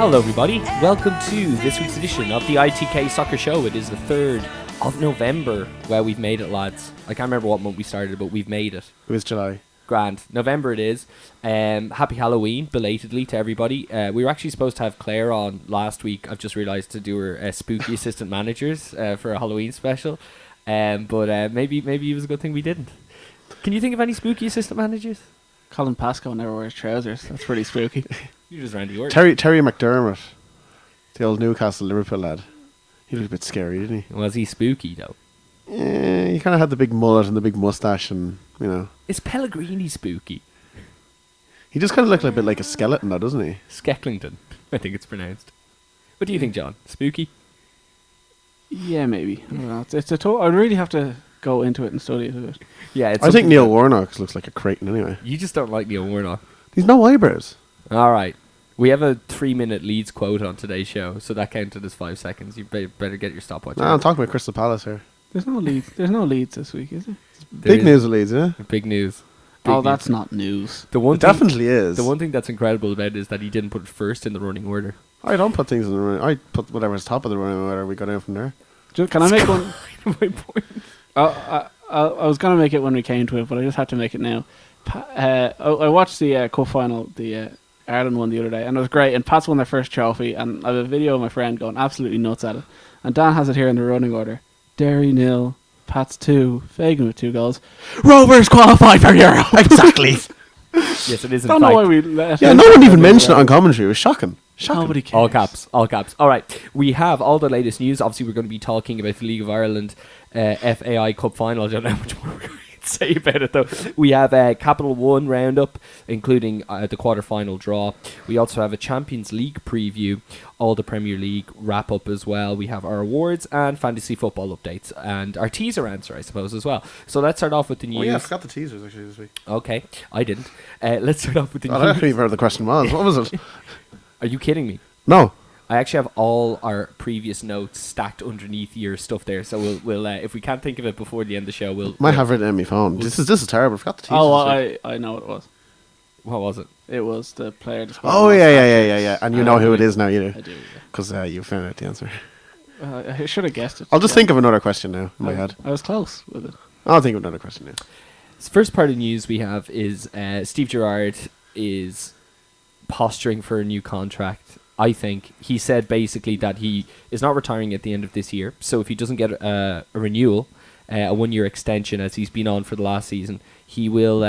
Hello everybody, welcome to this week's edition of the ITK Soccer Show. It is the 3rd of November. Well, we've made it, lads. I can't remember what month we started, but we've made it. It was July. Grand. November it is. Happy Halloween, belatedly, to everybody. We were actually supposed to have Claire on last week. I've just realised to do her spooky assistant managers for a Halloween special. But maybe it was a good thing we didn't. Can you think of any spooky assistant managers? Colin Pascoe never wears trousers. That's pretty spooky. You just Randy Orton. Terry McDermott, the old Newcastle Liverpool lad. He looked a bit scary, didn't he? Was he spooky though? Yeah, he kind of had the big mullet and the big mustache, and you know. Is Pellegrini spooky? He just kind of looked a bit like a skeleton, though, doesn't he? Skecklington, I think it's pronounced. What do you think, John? Spooky? Yeah, maybe. I don't know. It's a I'd really have to go into it and study it a bit. Yeah, I think Neil Warnock looks like a Creighton anyway. You just don't like Neil Warnock. He's no eyebrows. All right. We have a 3-minute Leeds quote on today's show, so that counted as 5 seconds. You better get your stopwatch. No, I'm talking about Crystal Palace here. There's no Leeds. There's no Leeds this week, is there? Big news of Leeds, yeah? Big news. That's not news. It definitely is. The one thing that's incredible about it is that he didn't put it first in the running order. I don't put things in the running. I put whatever's top of the running order. We go down from there. Can I make one? My point. I was going to make it when we came to it, but I just have to make it now. I watched the cup final, the Ireland one the other day, and it was great. And Pats won their first trophy, and I have a video of my friend going absolutely nuts at it. And Dan has it here in the running order: Derry 0, Pats 2, Fagan with 2 goals. Rovers qualified for Euro. Exactly. Yes, it is. I don't know why we let no one even mentioned it on commentary. It was shocking. Nobody cares. All caps. All right, we have all the latest news. Obviously, we're going to be talking about the League of Ireland FAI Cup final. I don't know how much more we're going to say about it, though. We have a Capital One roundup, including the quarter-final draw. We also have a Champions League preview, all the Premier League wrap-up as well. We have our awards and fantasy football updates, and our teaser answer, I suppose, as well. So let's start off with the news. Oh yeah, I forgot the teasers actually this week. Okay, I didn't. Let's start off with the news. I don't even know what the question was. What was it? Are you kidding me? No. I actually have all our previous notes stacked underneath your stuff there, so we'll if we can't think of it before the end of the show, we'll might have it on my phone. This is terrible. I forgot the teaser. Oh, I know what it was. What was it? It was the player. Oh yeah. And you know who it is now, you do. I do. Because you found out the answer. I should have guessed it. I'll just think of another question now in my head. I was close with it. I'll think of another question now. The first part of news we have is Steve Gerrard is posturing for a new contract. I think he said basically that he is not retiring at the end of this year. So if he doesn't get a renewal, a 1-year extension as he's been on for the last season, he will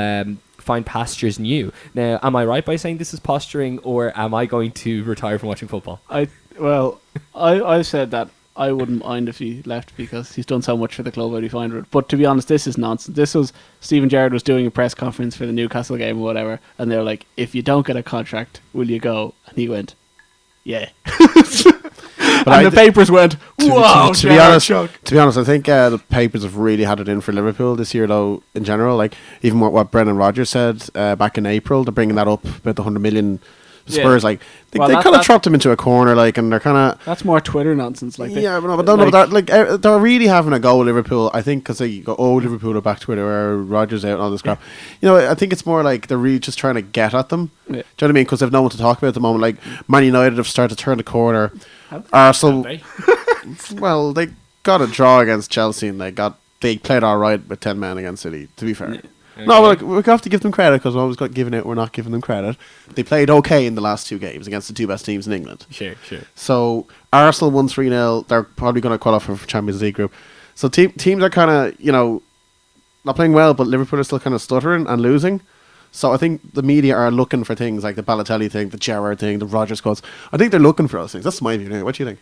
find pastures new. Now, am I right by saying this is posturing, or am I going to retire from watching football? I've said that I wouldn't mind if he left because he's done so much for the club. I'd be fine with it. But to be honest, this is nonsense. This was Steven Gerrard was doing a press conference for the Newcastle game or whatever, and they're like, "If you don't get a contract, will you go?" And he went, "Yeah." And the papers went, "Wow!" To be honest, I think the papers have really had it in for Liverpool this year, though. In general, like even what Brendan Rodgers said back in April, they're bringing that up about the 100 million. Spurs, like they kind of trapped him into a corner, like, and they're kind of. That's more Twitter nonsense, like. Yeah, but they're really having a go at Liverpool. I think because they go, Liverpool are back Twitter, or Rodgers out and all this crap. You know, I think it's more like they're really just trying to get at them. Yeah. Do you know what I mean? Because they've no one to talk about at the moment. Like Man United have started to turn the corner. Arsenal, well, they got a draw against Chelsea, and they played all right with 10 men against City. To be fair. Yeah. Okay. No, look, we have to give them credit because we always got given it. We're not giving them credit. They played okay in the last 2 games against the 2 best teams in England. Sure. So Arsenal won 3-0. They're probably going to qualify for Champions League group. So teams are kind of, not playing well, but Liverpool are still kind of stuttering and losing. So I think the media are looking for things like the Balotelli thing, the Gerrard thing, the Rodgers quotes. I think they're looking for those things. That's my view. What do you think?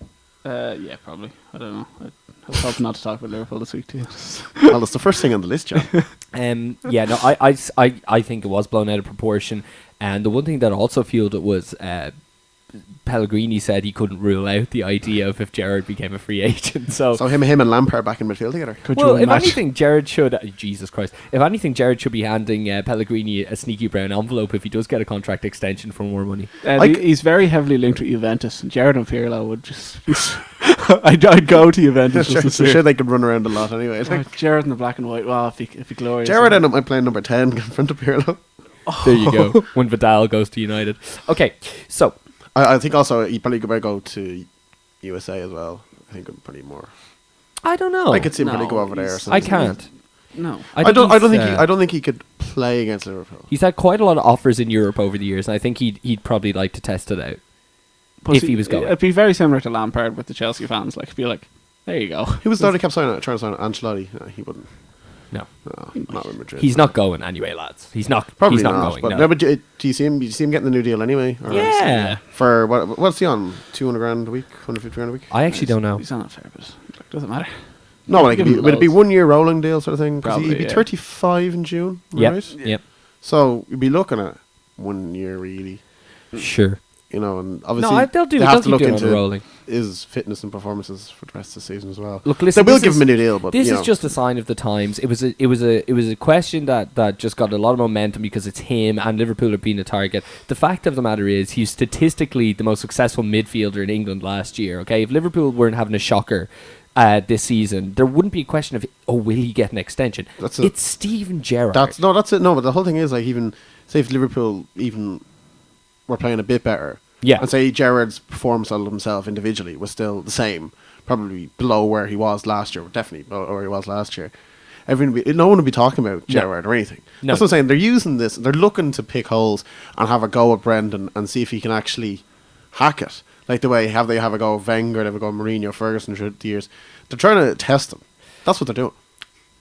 Yeah, probably. I don't know. I was hoping not to talk about Liverpool this week too. Well, that's the first thing on the list, John. I think it was blown out of proportion, and the one thing that also fueled it was Pellegrini said he couldn't rule out the idea of if Gerrard became a free agent. So him and Lampard back in midfield together. If anything, Gerrard should. Jesus Christ! If anything, Gerrard should be handing Pellegrini a sneaky brown envelope if he does get a contract extension for more money. He's very heavily linked with Juventus, and Gerrard and Pirlo would just. I'd go to Juventus. Sure, they could run around a lot anyway. Gerrard in the black and white. Well, if he glorious. Gerrard ended up playing number 10 in front of Pirlo. There you go. When Vidal goes to United. Okay, so I think also he probably could go to USA as well. I think I'm pretty more. I don't know. I could see him No, probably go over there. Or he's- I something. can't. No. I don't think he's, I don't think he could play against Liverpool. he's had quite a lot of offers in Europe over the years, and I think he'd probably like to test it out. But If he was going. It'd be very similar to Lampard with the Chelsea fans. Like, be like, there you go. He was the one that kept trying to sign Ancelotti. No, he wouldn't. No, No, not with Madrid. he's not going anyway, lads. He's not. Probably he's not, going. But, no. no, but do you see him? Do you see him getting the new deal anyway? Or Yeah. For what's he on? 200 grand a week, 150 grand a week. I actually don't know. He's on a fair bit. Like, doesn't matter. No, like Give him would it be loads. 1 year rolling deal sort of thing? Because Probably, he'd be yeah. 35 in June, Yep. right? Yep. So you'd be looking at 1 year really, Sure. you know, and obviously They'll do. they They'll have to keep look doing it into rolling. his fitness and performances for the rest of the season as well. Look, listen. They will this give is- him a new deal, but This you is know, just a sign of the times. It was a question that just got a lot of momentum because it's him and Liverpool are being a target. The fact of the matter is he's statistically the most successful midfielder in England last year. Okay, if Liverpool weren't having a shocker this season, there wouldn't be a question of will he get an extension. That's it. It's Steven Gerrard. that's it. No, but the whole thing is like even say if Liverpool even were playing a bit better, Yeah. and say Gerrard's performance of himself individually was still the same, probably below where he was last year, definitely below where he was last year. No one would be talking about Gerrard or anything. No. That's what I'm saying. They're using this. They're looking to pick holes and have a go at Brendan and see if he can actually hack it. Like the way they have a go at Wenger, they have a go at Mourinho, Ferguson through the years. They're trying to test them. That's what they're doing.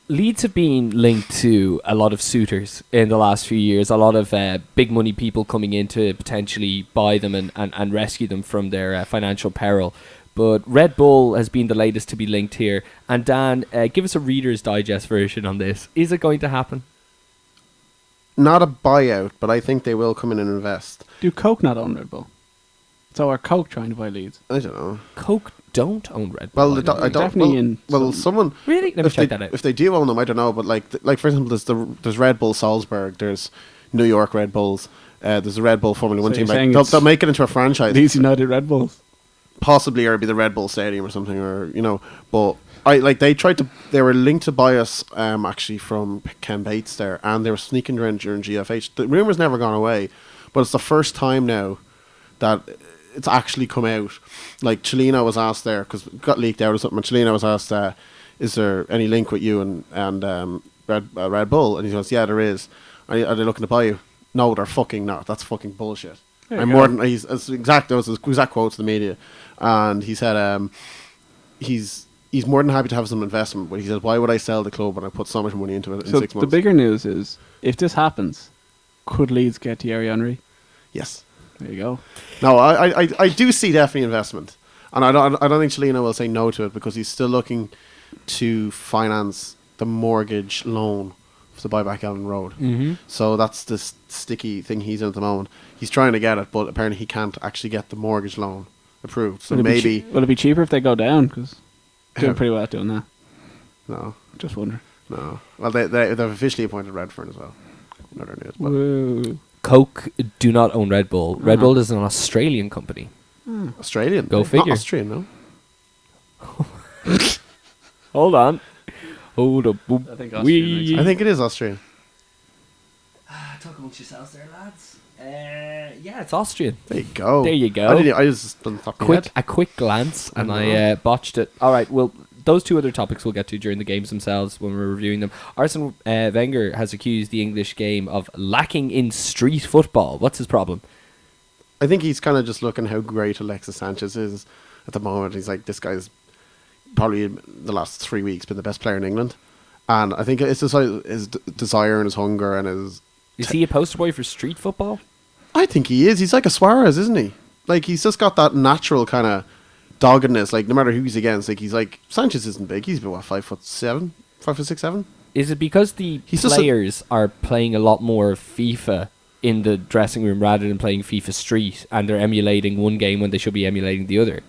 Leeds have been linked to a lot of suitors in the last few years. A lot of big money people coming in to potentially buy them and rescue them from their financial peril. But Red Bull has been the latest to be linked here. And Dan, give us a Reader's Digest version on this. Is it going to happen? Not a buyout, but I think they will come in and invest. Do Coke not own Red Bull? So are Coke trying to buy Leeds? I don't know. Coke don't own Red Bull. Well, I don't. Definitely in Well, some- someone. Really? Let me if check they, that out. If they do own them, I don't know. But like for example, there's Red Bull Salzburg. There's New York Red Bulls. There's a Red Bull Formula One So team. you're saying They'll it's make it into a franchise. Leeds United Red Bulls. Possibly, or it'd be the Red Bull Stadium or something, or you know. But they were linked to buy us actually from Ken Bates there, and they were sneaking around during GFH. The rumor's never gone away, but it's the first time now that it's actually come out. Like Chelino was asked there because it got leaked out or something. And Chelino was asked, "Is there any link with you and Red Bull?" And he goes, "Yeah, there is. Are they looking to buy you?" No, they're fucking not. That's fucking bullshit. There you I'm go. more than those his exact quotes to the media, and he said he's more than happy to have some investment, but he says, "Why would I sell the club when I put so much money into it in So 6 the months?" bigger news is, if this happens, could Leeds get Thierry Henry? Yes. There you go. No, I do see definitely investment, and I don't think Chelino will say no to it because he's still looking to finance the mortgage loan to buy back Ellen Road. Mm-hmm. So that's the sticky thing he's in at the moment. He's trying to get it, but apparently he can't actually get the mortgage loan approved. So Will maybe will it be cheaper if they go down? Because doing pretty well at doing that. no. Just wondering. No. Well, they've officially appointed Redfern as well. Another news. But Whoa. Coke do not own Red Bull. Red Bull is an Australian company. Australian. Go Not figure. Austrian, no. Hold on. Hold up. I think Austrian makes sense. I think it is Austrian. Talk amongst yourselves there, lads. Yeah, it's Austrian. There you go. There you go. I just done top of my head. A quick glance, and I botched it. All right, well, those two other topics we'll get to during the games themselves when we're reviewing them. Arsene Wenger has accused the English game of lacking in street football. What's his problem? I think he's kind of just looking how great Alexis Sanchez is at the moment. He's like, this guy's probably in the last 3 weeks been the best player in England. And I think it's just like his desire and his hunger and his... Is he a poster boy for street football? I think he is. He's like a Suarez, isn't he? Like, he's just got that natural kind of doggedness. Like, no matter who he's against, like, he's like... Sanchez isn't big. He's about, what, 5'7"? 5'6", 5'7"? Is it because the He's just players are playing a lot more FIFA in the dressing room rather than playing FIFA Street, and they're emulating one game when they should be emulating the other?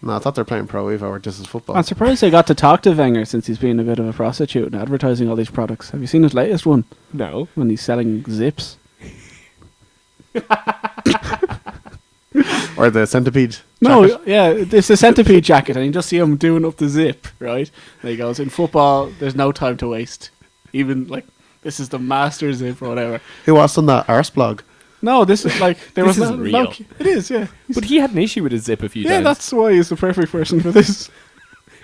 No, I thought they're playing Pro Evo or This Is Football. I'm surprised they got to talk to Wenger since he's been a bit of a prostitute and advertising all these products. Have you seen his latest one? No. When he's selling zips. Or the Centipede No, jacket. yeah, it's a centipede jacket, and you just see him doing up the zip, right? And he goes, in football, there's no time to waste. Even, like, this is the master zip or whatever. Who was on that Arse blog? No, this is like there This was isn't no, real. no. It is, yeah. But he had an issue with his zip a few Yeah, times. that's why he's the perfect person for this.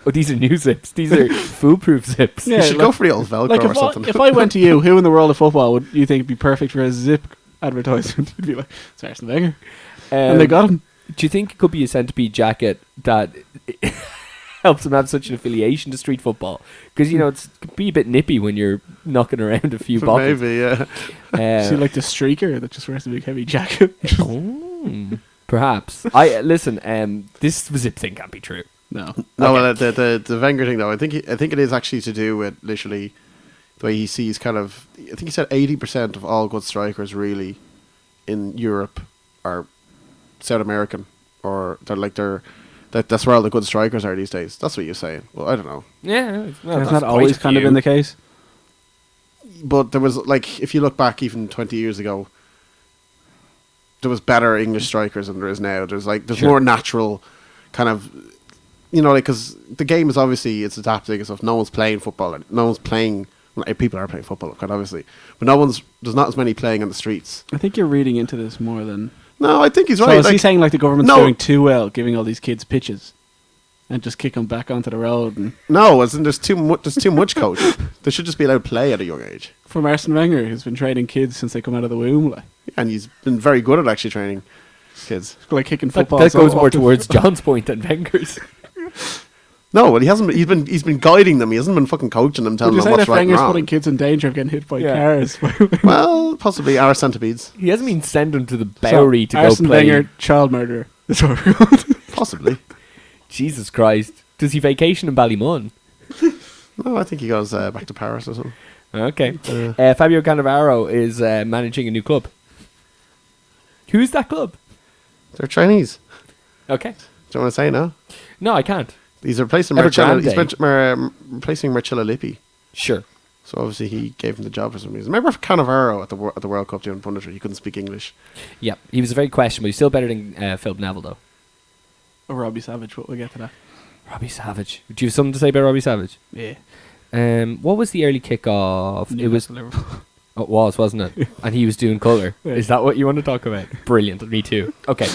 Oh, these are new zips. These are foolproof zips. Yeah, You should like- go for the old Velcro Like or something. if I went to you, who in the world of football would you think would be perfect for a zip advertisement? You'd be like, it's Arsene Wenger, and they got him. Do you think it could be a centipede jacket that helps him have such an affiliation to street football? Because, you know, it can be a bit nippy when you're knocking around a few bottles. Maybe, yeah. See, like the streaker that just wears a big heavy jacket. Perhaps. This zip thing can't be true. No, No, well, the Wenger thing though, I think it is actually to do with literally the way he sees kind of. I think he said 80% of all good strikers really in Europe are South American, or that's where all the good strikers are these days. That's what you're saying. Well, I don't know, Yeah. Well, has that always kind of been the case? but there was like if you look back even 20 years ago, there was better English strikers than there is now. There's Sure. more natural kind of. You know, like, because the game is obviously, it's adapting and stuff. No one's playing football. No one's playing, well, people are playing football, quite obviously. But there's not as many playing on the streets. I think you're reading into this more than. No, I think he's So right. is he saying like the government's No. doing too well, giving all these kids pitches, and just kick them back onto the road? And No, as in there's too much coaching. They should just be allowed to play at a young age. from Arsene Wenger, who's been training kids since they come out of the womb, And he's been very good at actually training kids. like kicking That football. goes more towards John's point than Wenger's. No, but he hasn't. He's been guiding them. He hasn't been fucking coaching them, Would telling you them say what's that right and Wenger's wrong. putting kids in danger of getting hit by Yeah. cars? Well, possibly our centipedes. He hasn't been sent them to the Bowery to go Arsene play. Wenger, child murderer. That's what we're called. Possibly. Jesus Christ. Does he vacation in Ballymun? No, I think he goes back to Paris or something. Okay. Fabio Cannavaro is managing a new club. Who's that club? They're Chinese. Okay. Do you want to say no? No, I can't. He's replacing Evergrande. replacing Marcelo Lippi. Sure. So obviously he gave him the job for some reason. Remember Cannavaro at the World Cup doing punditry? He couldn't speak English. Yeah, he was very questionable. He's still better than Philip Neville, though. Or Robbie Savage, but we'll get to that. Robbie Savage. Do you have something to say about Robbie Savage? Yeah. What was the early kick-off? It was... Liverpool. Oh, it was, wasn't it? And he was doing colour. Yeah. Is that what you want to talk about? Brilliant. Me too. Okay.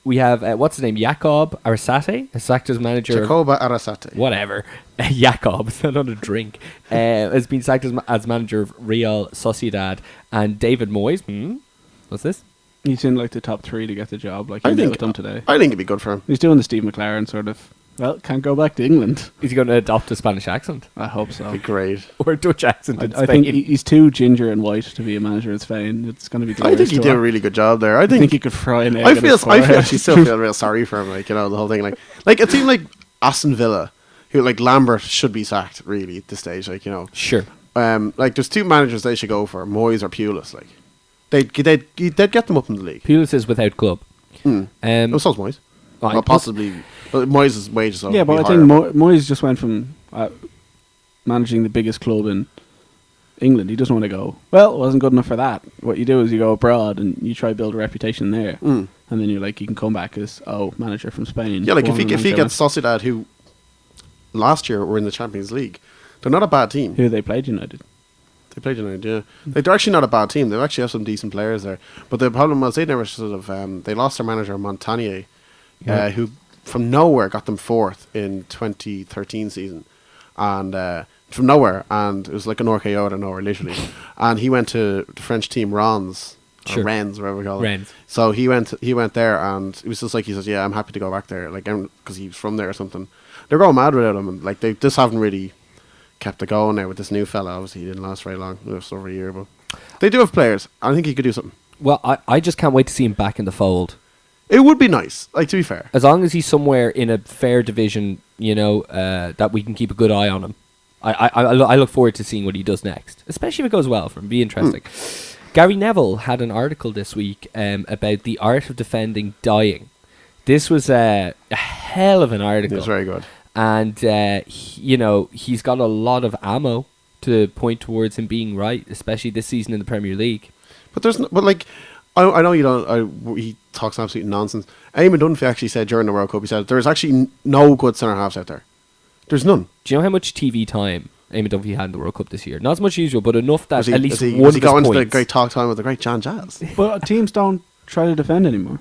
We have, what's his name? Jakob Arasate, a sacked as manager. Jacoba Arasate. Whatever. Jakob, it's not a drink. Has been sacked as manager of Real Sociedad. And David Moyes. What's this? He's in like the top 3 to get the job. Like he I did think with them today. I think it'd be good for him. He's doing the Steve McLaren sort of. Well, can't go back to England. Is he going to adopt a Spanish accent? I hope so. It'd be great. Or a Dutch accent in I Spain? think he's too ginger and white to be a manager in Spain. It's going to be. I think he to did a watch. really good job there. I I think think he could fry an egg. I in his forehead. actually still feel real sorry for him. Like, you know, the whole thing. Like it seemed like Aston Villa, who like Lambert should be sacked really at this stage. Like, you know, Sure. like there's 2 managers they should go for: Moyes or Pulis. Like they'd get them up in the league. Pulis is without club. Oh, so's Moyes. Fine. Well, possibly, but Moyes' wages. Yeah, but I think Moyes just went from managing the biggest club in England. He doesn't want to go. Well, it wasn't good enough for that. What you do is you go abroad and you try to build a reputation there, and then you're like, you can come back as manager from Spain. Yeah, like if Former he manager. gets Sociedad, who last year were in the Champions League, they're not a bad team. Who they played United. They played United, yeah. Like, they're actually not a bad team. They actually have some decent players there. But the problem was they never sort of they lost their manager Montagnier, who from nowhere got them 4th in 2013 season, and from nowhere, and it was like an RKO out of nowhere, literally. And he went to the French team Rennes, or Sure. Rennes, whatever we call it. Rennes. So he went there, and it was just like he says, "Yeah, I'm happy to go back there," like because he's from there or something. They're going mad without him, and like they just haven't really kept it going now with this new fella. Obviously, he didn't last very long, just over a year, but they do have players. I think he could do something. Well, I just can't wait to see him back in the fold. It would be nice, like, to be fair. As long as he's somewhere in a fair division, you know, that we can keep a good eye on him. I look forward to seeing what he does next, especially if it goes well for him. Be interesting. Gary Neville had an article this week about the art of defending dying. This was a hell of an article. It was very good. And, he's got a lot of ammo to point towards him being right, especially this season in the Premier League. But I know you don't. He talks absolute nonsense. Eamon Dunphy actually said during the World Cup, he said there's actually no good centre halves out there. There's none. Do you know how much TV time Eamon Dunphy had in the World Cup this year. Not as much as usual, but enough that Was he, at least was he, one was he of his going to the points. great talk time with the great John Jazz? But teams don't try to defend anymore.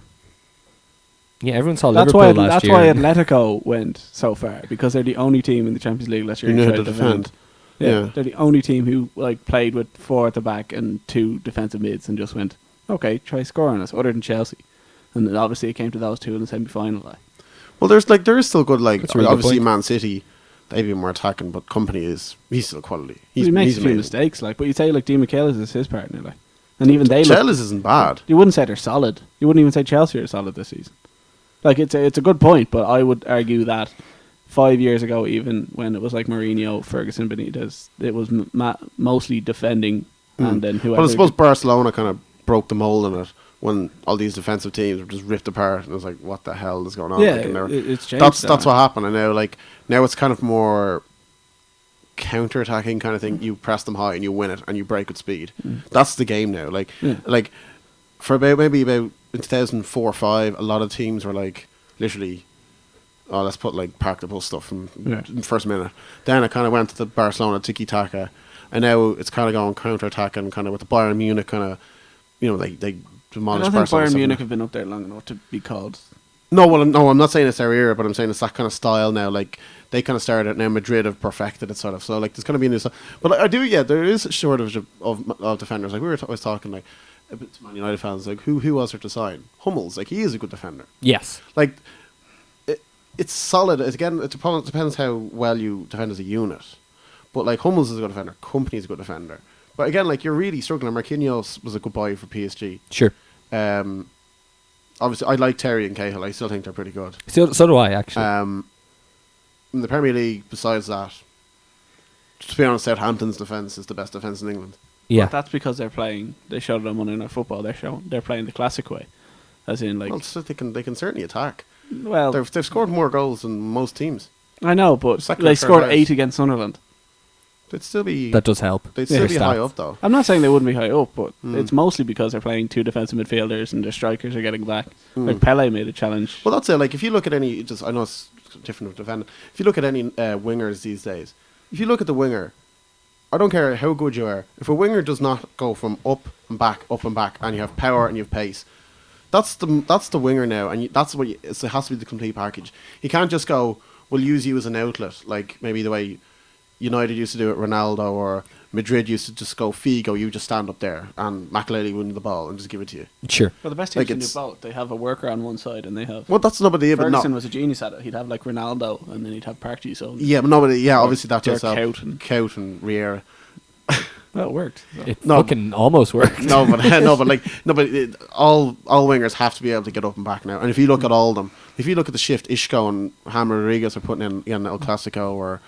Yeah, everyone saw That's Liverpool why. last That's year. why Atletico went so far, because they're the only team in the Champions League last year You who knew tried how to to defend. defend. Yeah, Yeah. they're the only team who played with 4 at the back and 2 defensive mids and just went, okay, try scoring us. Other than Chelsea, and then obviously it came to those 2 in the semi-final. Well, there is still good. That's a really good Obviously, point. Man City, they've been more attacking, but Company he's still quality. He makes he's a few amazing. mistakes, but you'd say Dean McKellis is his partner, and even they look. Chelsea isn't bad. You wouldn't say they're solid. You wouldn't even say Chelsea are solid this season. It's a good point, but I would argue that 5 years ago, even when it was like Mourinho, Ferguson, Benitez, it was mostly defending, and then whoever. Well, I suppose Barcelona kind of broke the mold in it when all these defensive teams were just ripped apart, and it was like, what the hell is going on? Yeah, Like, and it's changed. that's what happened, and now it's kind of more counter-attacking kind of thing. You press them high and you win it, and you break with speed. That's the game now. Like for about in 2004 or 5, a lot of teams were like literally, oh, let's put like park the bus stuff from the first minute. Then it kind of went to the Barcelona tiki-taka, and now it's kind of going counter-attacking, kind of with the Bayern Munich kind of, they I demolished don't think Barcelona. Bayern Munich have been up there long enough to be called. No, I'm not saying it's their era, but I'm saying it's that kind of style now. Like, they kind of started it now. Madrid have perfected it, sort of. So, like, there's going to be a new style. But I do, there is a shortage of defenders. Like, we were always talking, like, to Man United fans, like, who was there to sign? Hummels, like, he is a good defender. Yes. Like, it's solid. Again, it depends how well you defend as a unit. But, like, Hummels is a good defender. Company is a good defender. But, again, like, you're really struggling. Marquinhos was a good buy for PSG. Sure. Obviously, I like Terry and Cahill. I still think they're pretty good. So do I, actually. In the Premier League, besides that, to be honest, Southampton's defence is the best defence in England. Yeah. But that's because they showed it on Monday Night Football. They're playing the classic way, as in like. Well, so they can certainly attack. Well, They've scored more goals than most teams. I know, but Second they or third scored highest. 8 against Sunderland. They'd still be That does help. They'd still Their be high stats. up though. I'm not saying they wouldn't be high up, but it's mostly because they're playing 2 defensive midfielders and their strikers are getting back. Like Pele made a challenge. Well, that's it. Like, if you look at any, I know it's different with defending. If you look at any wingers these days, if you look at the winger, I don't care how good you are. If a winger does not go from up and back, and you have power and you have pace, that's the winger now, and that's what it has to be the complete package. You can't just go, we'll use you as an outlet, like maybe the way United used to do it, Ronaldo, or Madrid used to just go, Figo, you just stand up there, and McAlady win the ball and just give it to you. Sure. Well, the best Like, teams can do it's- both. They have a worker on one side and they have. Well, that's nobody, but Ferguson no. was a genius at it. He'd have like Ronaldo and then he'd have Partey. So Yeah, but nobody. Yeah, obviously that Dirk does help. Kuyt and- and Riera. well, it worked. So. It No. fucking almost worked. No, but all wingers have to be able to get up and back now. And if you look at all of them, if you look at the shift Isco and James Rodriguez are putting in El Clasico, or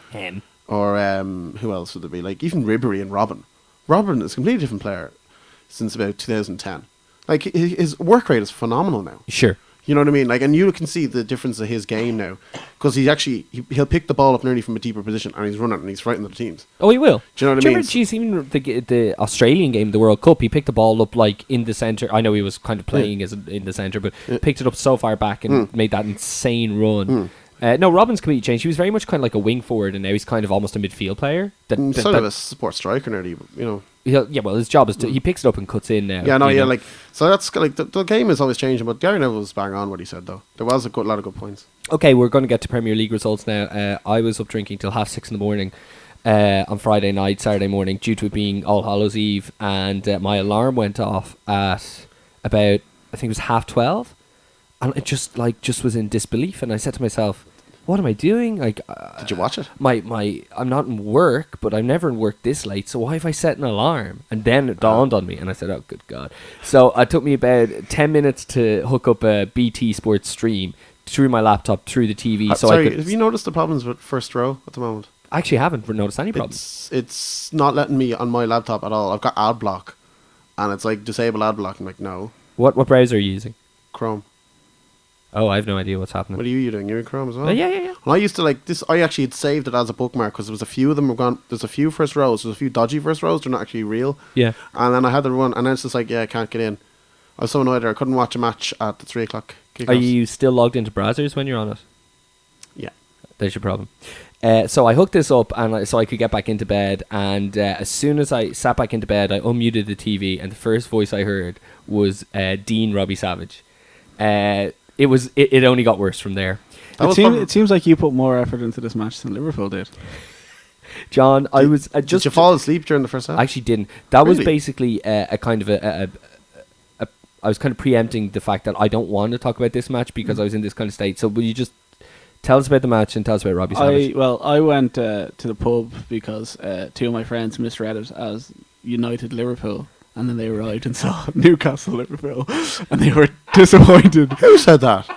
who else would there be? Like even Ribery and Robin. Robin is a completely different player since about 2010. Like his work rate is phenomenal now. Sure. You know what I mean? Like, and you can see the difference of his game now, because he'll pick the ball up nearly from a deeper position, and he's running and he's frightening the teams. Oh, he will. Do you know what I Do you mean? remember, geez, even the Australian game, the World Cup, he picked the ball up like in the centre. I know he was kind of playing as in the centre, but picked it up so far back and made that insane run. No, Robin's completely changed. He was very much kind of like a wing forward, and now he's kind of almost a midfield player. Sort of a support striker nearly, you know. Yeah, well, his job is he picks it up and cuts in now. Yeah, no, you yeah, know. like, so that's like the game is always changing, but Gary Neville was bang on what he said though. There was a lot of good points. Okay, we're going to get to Premier League results now. I was up drinking till 6:30 in the morning on Friday night, Saturday morning, due to it being All Hallows Eve, and my alarm went off at about, I think it was 12:30, and it just was in disbelief, and I said to myself, what am I doing? Like, Did you watch it? I'm not in work, but I'm never in work this late, so why have I set an alarm? And then it dawned on me, and I said, oh, good God. So it took me about 10 minutes to hook up a BT Sports stream through my laptop, through the TV. So Sorry, I could. have you noticed the problems with first row at the moment? I actually haven't noticed any problems. It's not letting me on my laptop at all. I've got ad block, and it's like disable ad block. I'm like, no, What browser are you using? Chrome. Oh, I have no idea what's happening. What are you doing? You're in Chrome as well? Yeah. And I used to like this. I actually had saved it as a bookmark because there was a few of them have gone. There's a few first rows. There's a few dodgy first rows. They're not actually real. Yeah. And then I had the one, and then it's just like, yeah, I can't get in. I was so annoyed there. I couldn't watch a match at the 3:00 kickoff. Are you still logged into browsers when you're on it? Yeah. There's your problem. So I hooked this up so I could get back into bed. And as soon as I sat back into bed, I unmuted the TV, and the first voice I heard was Dean Robbie Savage. It only got worse from there. It seems like you put more effort into this match than Liverpool did. John, did you fall asleep during the first half? I actually didn't. That was Really? basically a kind of I was kind of preempting the fact that I don't want to talk about this match because I was in this kind of state. So will you just tell us about the match and tell us about Robbie Savage? I went to the pub because two of my friends misread it as United Liverpool, and then they arrived and saw Newcastle Liverpool, and they were disappointed. Who said that?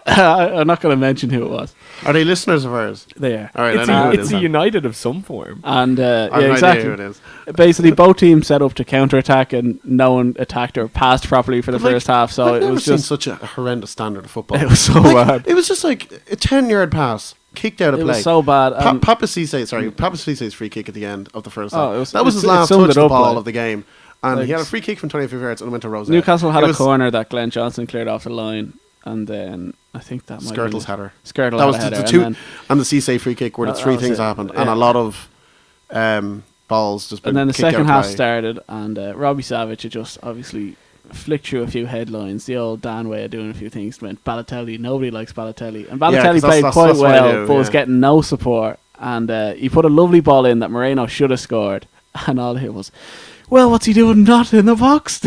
I'm not going to mention who it was. Are they listeners of ours? They are. All right, I know who it It's is a then. United of some form. And I have no idea exactly. who it is. Basically, both teams set up to counter-attack, and no one attacked or passed properly for the first half. So I've it never was seen just such a horrendous standard of football. it was so Like, bad. It was just like a 10-yard pass, kicked out of It play. was so bad. Papa Cisse's free kick at the end of the first half. it was- that was his it last summed touch it of the up, ball like- of the game. And he had a Like- free kick from 25 yards and went to Rose. Newcastle had It a was corner that Glenn Johnson cleared off the line, and then I think that might Skirtle's header. Skirtle That was had a the header, two, and and the Cisse free kick were the That three was things it, that happened, and yeah. a lot of balls just. then the kicked out second of half play. started, and Robbie Savage had just obviously flicked through a few headlines. The old Dan way of doing a few things. Went Balotelli. Nobody likes Balotelli, and 'cause Balotelli played that's quite what I well, do, but was yeah. getting no support. And he put a lovely ball in that Moreno should have scored, and all it was, well, what's he doing not in the box?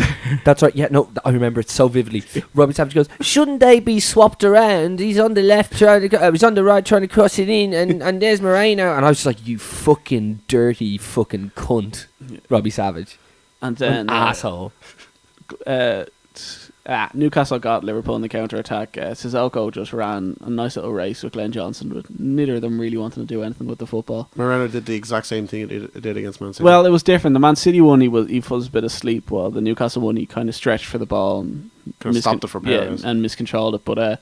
That's right. Yeah, no, I remember it so vividly. Robbie Savage goes, "Shouldn't they be swapped around? He's on the left trying to, he's on the right trying to cross it in, and there's Moreno." And I was just like, "You fucking dirty fucking cunt, Robbie Savage, And then asshole." Newcastle got Liverpool in the counter-attack. Sissoko just ran a nice little race with Glenn Johnson, but neither of them really wanted to do anything with the football. Moreno did the exact same thing it did against Man City. Well, it was different. The Man City one, he was a bit asleep, while the Newcastle one, he kind of stretched for the ball and Could've stopped it for Perez. and miscontrolled it. But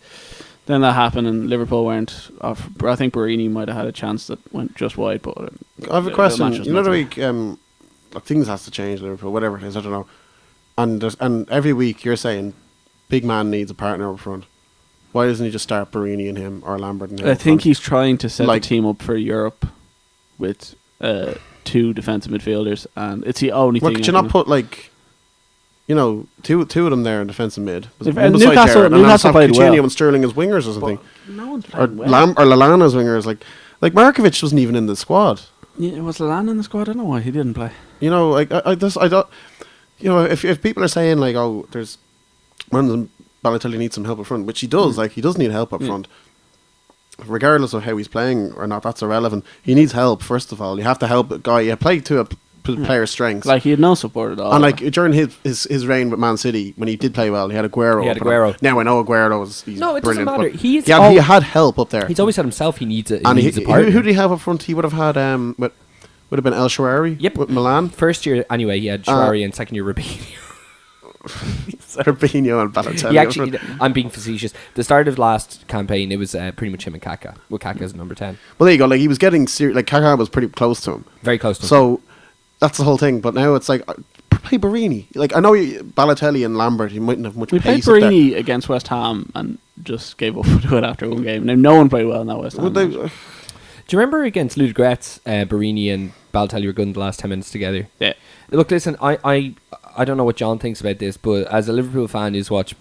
then that happened, and Liverpool weren't off. I think Barini might have had a chance that went just wide. But I have a the question. match was You know, the nothing. week things has to change. Liverpool, whatever it is, I don't know. And every week you're saying, big man needs a partner up front. Why doesn't he just start Barini and him or Lambert and him? I up think front? he's trying to set Like- the team up for Europe with two defensive midfielders, and it's the only Well, thing. could you not put two of them there in defensive mid? If- One and beside Newcastle- Gerrard, and then Newcastle have played Coutinho well. and Sterling as wingers or something, No one's or playing well. or Lallana as wingers. Like Markovic wasn't even in the squad. Yeah, was Lallana in the squad? I don't know why he didn't play. You know, like I don't. You know, if people are saying like, oh, there's Balotelli needs some help up front, which he does. Like he does need help up front. Regardless of how he's playing or not, that's irrelevant. He needs help. First of all, you have to help a guy. You play to a player's strengths. Like he had no support at all. And like during his reign with Man City, when he did play well, he had Aguero. He had up and Aguero. up. Now I know Aguero is he's No, it doesn't brilliant, matter. but He's he had help up there. He's always said himself he needs a and needs a partner. who did he have up front? He would have had would have been El Shaarawy. Yep. With Milan. First year anyway, he had Shawari, and second year Rubinho. Herbinho and Balotelli. He up actually, front. I'm being facetious. The start of last campaign, it was pretty much him and Kaka. With Kaka as number 10. Well, there you go. Like he was getting like Kaká was pretty close to him. Very close to him. So that's the whole thing. But now it's like play Barini. Like I know Balotelli and Lambert. He mightn't have much we played pace up there. Barini against West Ham and just gave up to it after one game. Now no one played well in that West Ham. Would they, match. Do you remember against Ludogorets, Barini and Balotelli were good in the last 10 minutes together? Yeah. Look, listen, I don't know what John thinks about this, but as a Liverpool fan who's watched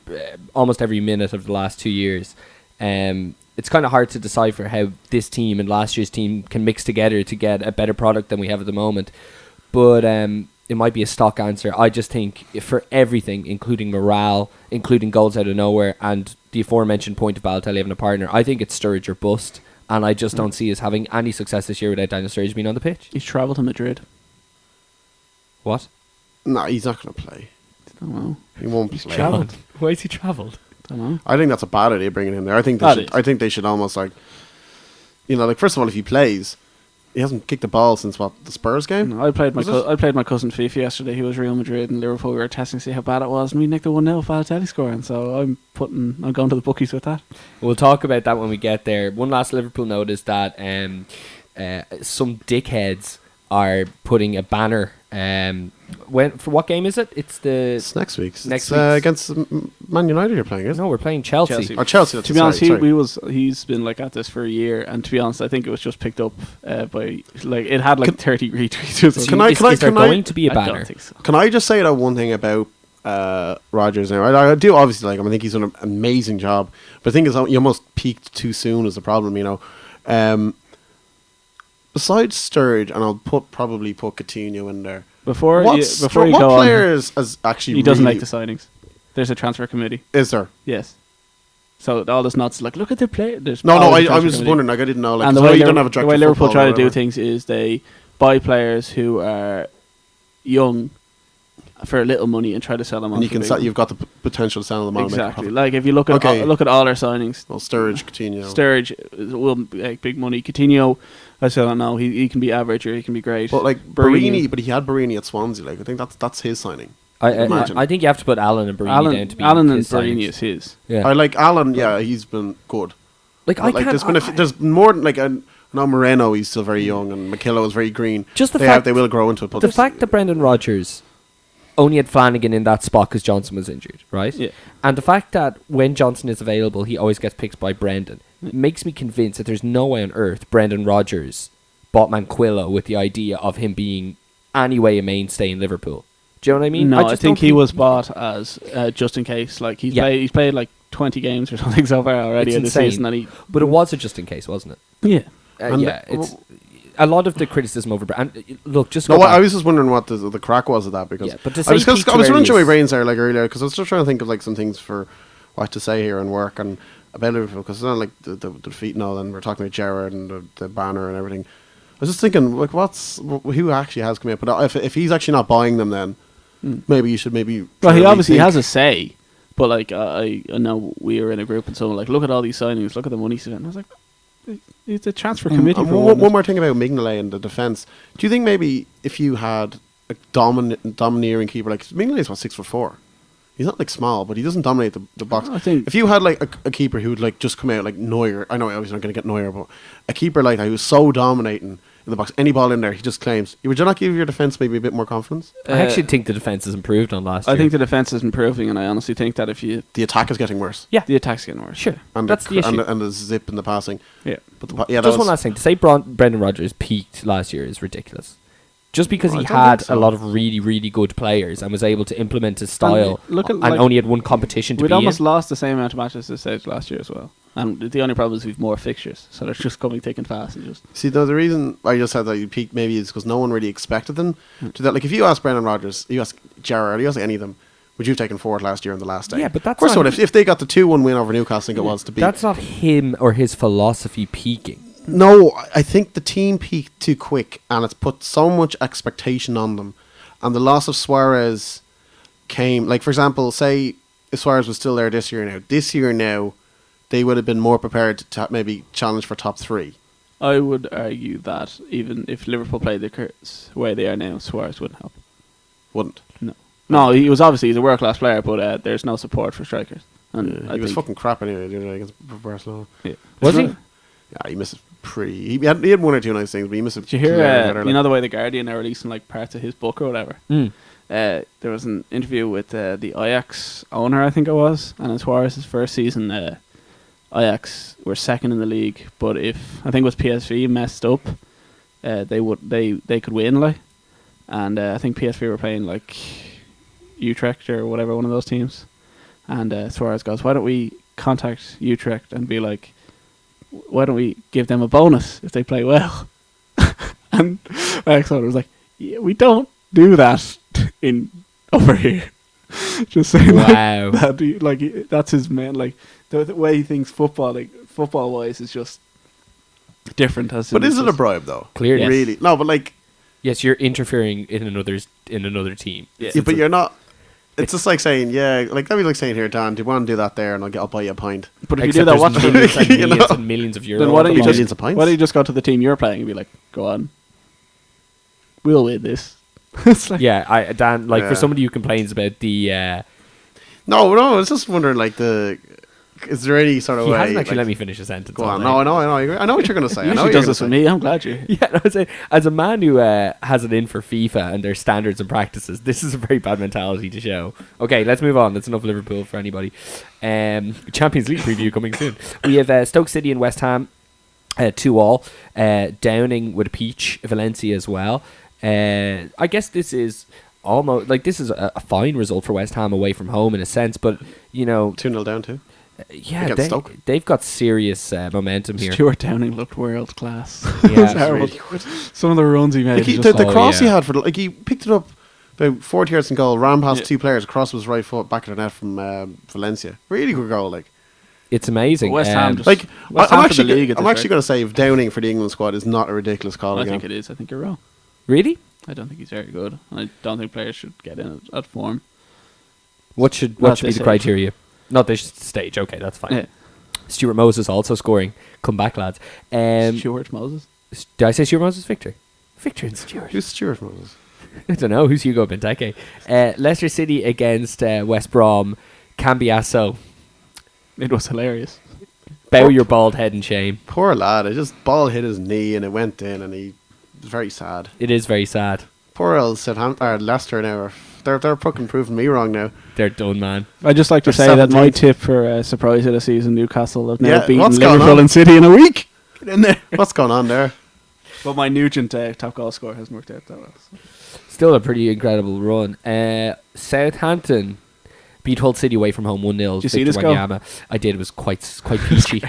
almost every minute of the last 2 years, it's kind of hard to decipher how this team and last year's team can mix together to get a better product than we have at the moment. But it might be a stock answer. I just think for everything, including morale, including goals out of nowhere, and the aforementioned point of Balotelli having a partner, I think it's Sturridge or bust. And I just don't see us having any success this year without Daniel Sturridge being on the pitch. He's travelled to Madrid. What? no, he's not going to play. Don't know. He won't play. travelled. Why is he travelled? Don't know. I think that's a bad idea bringing him there. I think That is. they should almost like, like first of all, if he plays, he hasn't kicked the ball since the Spurs game. No, I played Was it? I played my cousin Fifi yesterday. He was Real Madrid and Liverpool. We were testing to see how bad it was, and we nicked a 1-0 Balotelli scoring. So I'm going to the bookies with that. We'll talk about that when we get there. One last Liverpool note is that some dickheads are putting a banner for what game is it? It's It's next week. Next It's, against Man United. You're playing, isn't it? no, we're playing Chelsea. Chelsea. Or Chelsea. To be honest, sorry. he's been like at this for a year, and to be honest, I think it was just picked up by like it had like 30 retweets. Or something. Is there going to be a I banner? don't think so. Can I just say that one thing about Rodgers now? I do obviously like him. I think he's done an amazing job, but I think he almost peaked too soon is the problem. Besides Sturridge, and I'll probably put Coutinho in there. Before you what go on, players has actually he doesn't really, make the signings. There's a transfer committee. Is there? Yes. So all this nuts like look at their play. There's No, always a I transfer was just committee. wondering. Like I didn't know. Like And the 'cause I way, know you don't have a director of Liverpool football try or to do whatever. things is they buy players who are young for little money and try to sell them on. And you for can big sell, money. you've got the potential to sell them on. and make a Exactly. profit. Like if you look at Okay. look at all our signings, Well, Sturridge, Coutinho. Sturridge will make big money. Coutinho, I still don't know. He can be average or he can be great. But like Barini, but he had Barini at Swansea. Like I think that's his signing. Imagine. I think you have to put Alan and Barini down to be Allen and his Barini signings. is his. Yeah. I like Alan. Yeah, he's been good. Like I But, like can't. there's more than like now Moreno. He's still very young, and McKillow is very green. Just the they fact they will grow into it. But the fact that Brendan Rodgers only had Flanagan in that spot because Johnson was injured, right? Yeah. And the fact that when Johnson is available, he always gets picked by Brendan makes me convinced that there's no way on earth Brendan Rodgers bought Manquillo with the idea of him being anyway a mainstay in Liverpool. Do you know what I mean? No, I just think don't he was bought as just in case. Like he's played like 20 games or something so far already It's in the insane. season. And But it was a just in case, wasn't it? yeah. And Yeah, it's a lot of the criticism over. And look, just no, go back. I was just wondering what the crack was of that because Yeah, but to I was say peak I was too running through early my is- brains there like earlier because I was just trying to think of like some things for what to say here and work and about Liverpool because it's not like the defeat and all, and we're talking about Gerrard and the banner and everything. I was just thinking like who actually has come up, but if he's actually not buying them, then maybe you should maybe. Well, he try to obviously rethink. has a say. But like I know we were in a group and someone like look at all these signings, look at the money spent. And I was like, it's a transfer committee. And for one more thing about Mignolet and the defence. Do you think maybe if you had a domineering keeper like Mignolet's what 6'4"? He's not like small, but he doesn't dominate the box. I think if you had like a keeper who would like just come out like Neuer, I know obviously not going to get Neuer, but a keeper like that who's so dominating in the box, any ball in there, he just claims. Would you not give your defence maybe a bit more confidence? I actually think the defense has improved on last year. I think the defense is improving, and I honestly think that if you The attack is getting worse. Yeah. the attack's getting worse. Sure, And that's the issue. and the zip in the passing. Yeah. But that Just was, one last thing. To say Brendan Rodgers peaked last year is ridiculous. Just because Well, he I don't had think so. a lot of really, really good players and was able to implement his style look at, and like, only had one competition to We'd be almost in. lost the same amount of matches this stage last year as well. And the only problem is we've more fixtures, so they're just coming thick and fast and just. See, though, the reason I just said that you peaked maybe is because no one really expected them to that. Like, if you ask Brendan Rodgers, you ask Gerrard, you ask any of them, would you have taken forward last year on the last day? Yeah, but that's of course not- not. If they got the 2-1 win over Newcastle, I think it was to beat. That's not him or his philosophy peaking. No, I think the team peaked too quick, and it's put so much expectation on them. And the loss of Suarez came, like, for example, say if Suarez was still there this year now, they would have been more prepared to maybe challenge for top 3. I would argue that even if Liverpool played the way they are now, Suarez wouldn't help. Wouldn't. No, he's a world class player, but there's no support for strikers. And He was fucking crap anyway the other day against Barcelona. Yeah. Was he? Yeah, he missed it pretty. He had one or two nice things, but he missed it. Did you hear? better, You know the way the Guardian are releasing like parts of his book or whatever. Mm. There was an interview with the Ajax owner, I think it was, and in Suarez's first season, Ajax were second in the league. But if I think it was PSV messed up, they could win like, and I think PSV were playing like Utrecht or whatever, one of those teams, and Suarez goes, "Why don't we contact Utrecht and be like, why don't we give them a bonus if they play well?" And Ajax owner was like, "Yeah, we don't do that in over here." Just saying, Wow. that's his man. Like the way he thinks football, like football wise, is just different. But is it a bribe though? Clearly. Yes. Really? No, but like, Yes, you're interfering in another team. Yeah. yeah, but you're not. It's just like saying, yeah, like that'd be like saying, "Here, Dan, do you want to do that there?" And I'll buy you a pint. But if you Except do that, there's what millions and You millions know? and millions of euros. then why don't you Millions just of pints? why don't you just go to the team you're playing and be like, "Go on, we'll win this." It's like, Yeah, Dan. Like Yeah. for somebody who complains about the No, it's just wondering, like the is there any sort of He way? hasn't actually like, let me finish a sentence. Go all on. day. No, I know what you're going to say. I know Usually what does you're this with gonna say. me. I'm glad you. Yeah, no, I'm saying, as a man who has it in for FIFA and their standards and practices, this is a very bad mentality to show. Okay, let's move on. That's enough Liverpool for anybody. Champions League preview coming soon. We have Stoke City and West Ham 2-2. Downing with a peach, Valencia as well. I guess this is almost like this is a fine result for West Ham away from home in a sense, but 2-0 down too. yeah, Against Stoke. they've got serious momentum here. Stuart Downing looked world class. Yeah, It's terrible. Some of the runs he made. Like was just the cross he yeah. had he picked it up about 40 yards in goal, ran past Yeah. two players, cross was right foot, back of the net from Valencia. Really good goal, like. It's amazing. West Ham just- Like West I'm Ham for the actually, league at I'm this actually rate. going to say if Downing for the England squad is not a ridiculous call I again. think it is. I think you're wrong. Really? I don't think he's very good. I don't think players should get in at form. What should Not be this the stage. criteria? Not this stage. Okay, that's fine. Yeah. Stuart Moses also scoring. Come back, lads. Stuart Moses. Did I say Stuart Moses? Victor and Stuart. Who's Stuart Moses? I don't know. Who's Hugo Benteke? Leicester City against West Brom. Cambiasso. It was hilarious. Bow your bald head in shame. Poor lad. It just ball hit his knee and it went in, and he was very sad. It is very sad. Poor old Leicester now. They're fucking proving me wrong now. They're done, man. I'd just like to They're say that my 17th. tip for surprise of the season, Newcastle have now Yeah, beaten what's going Liverpool on? and City in a week. Get in there. What's going on there? But my Nugent top goal score hasn't worked out that well. So. Still a pretty incredible run. Southampton beat Hull City away from home 1-0. Did you see Victor this goal? Wanyama. I did. It was quite peachy.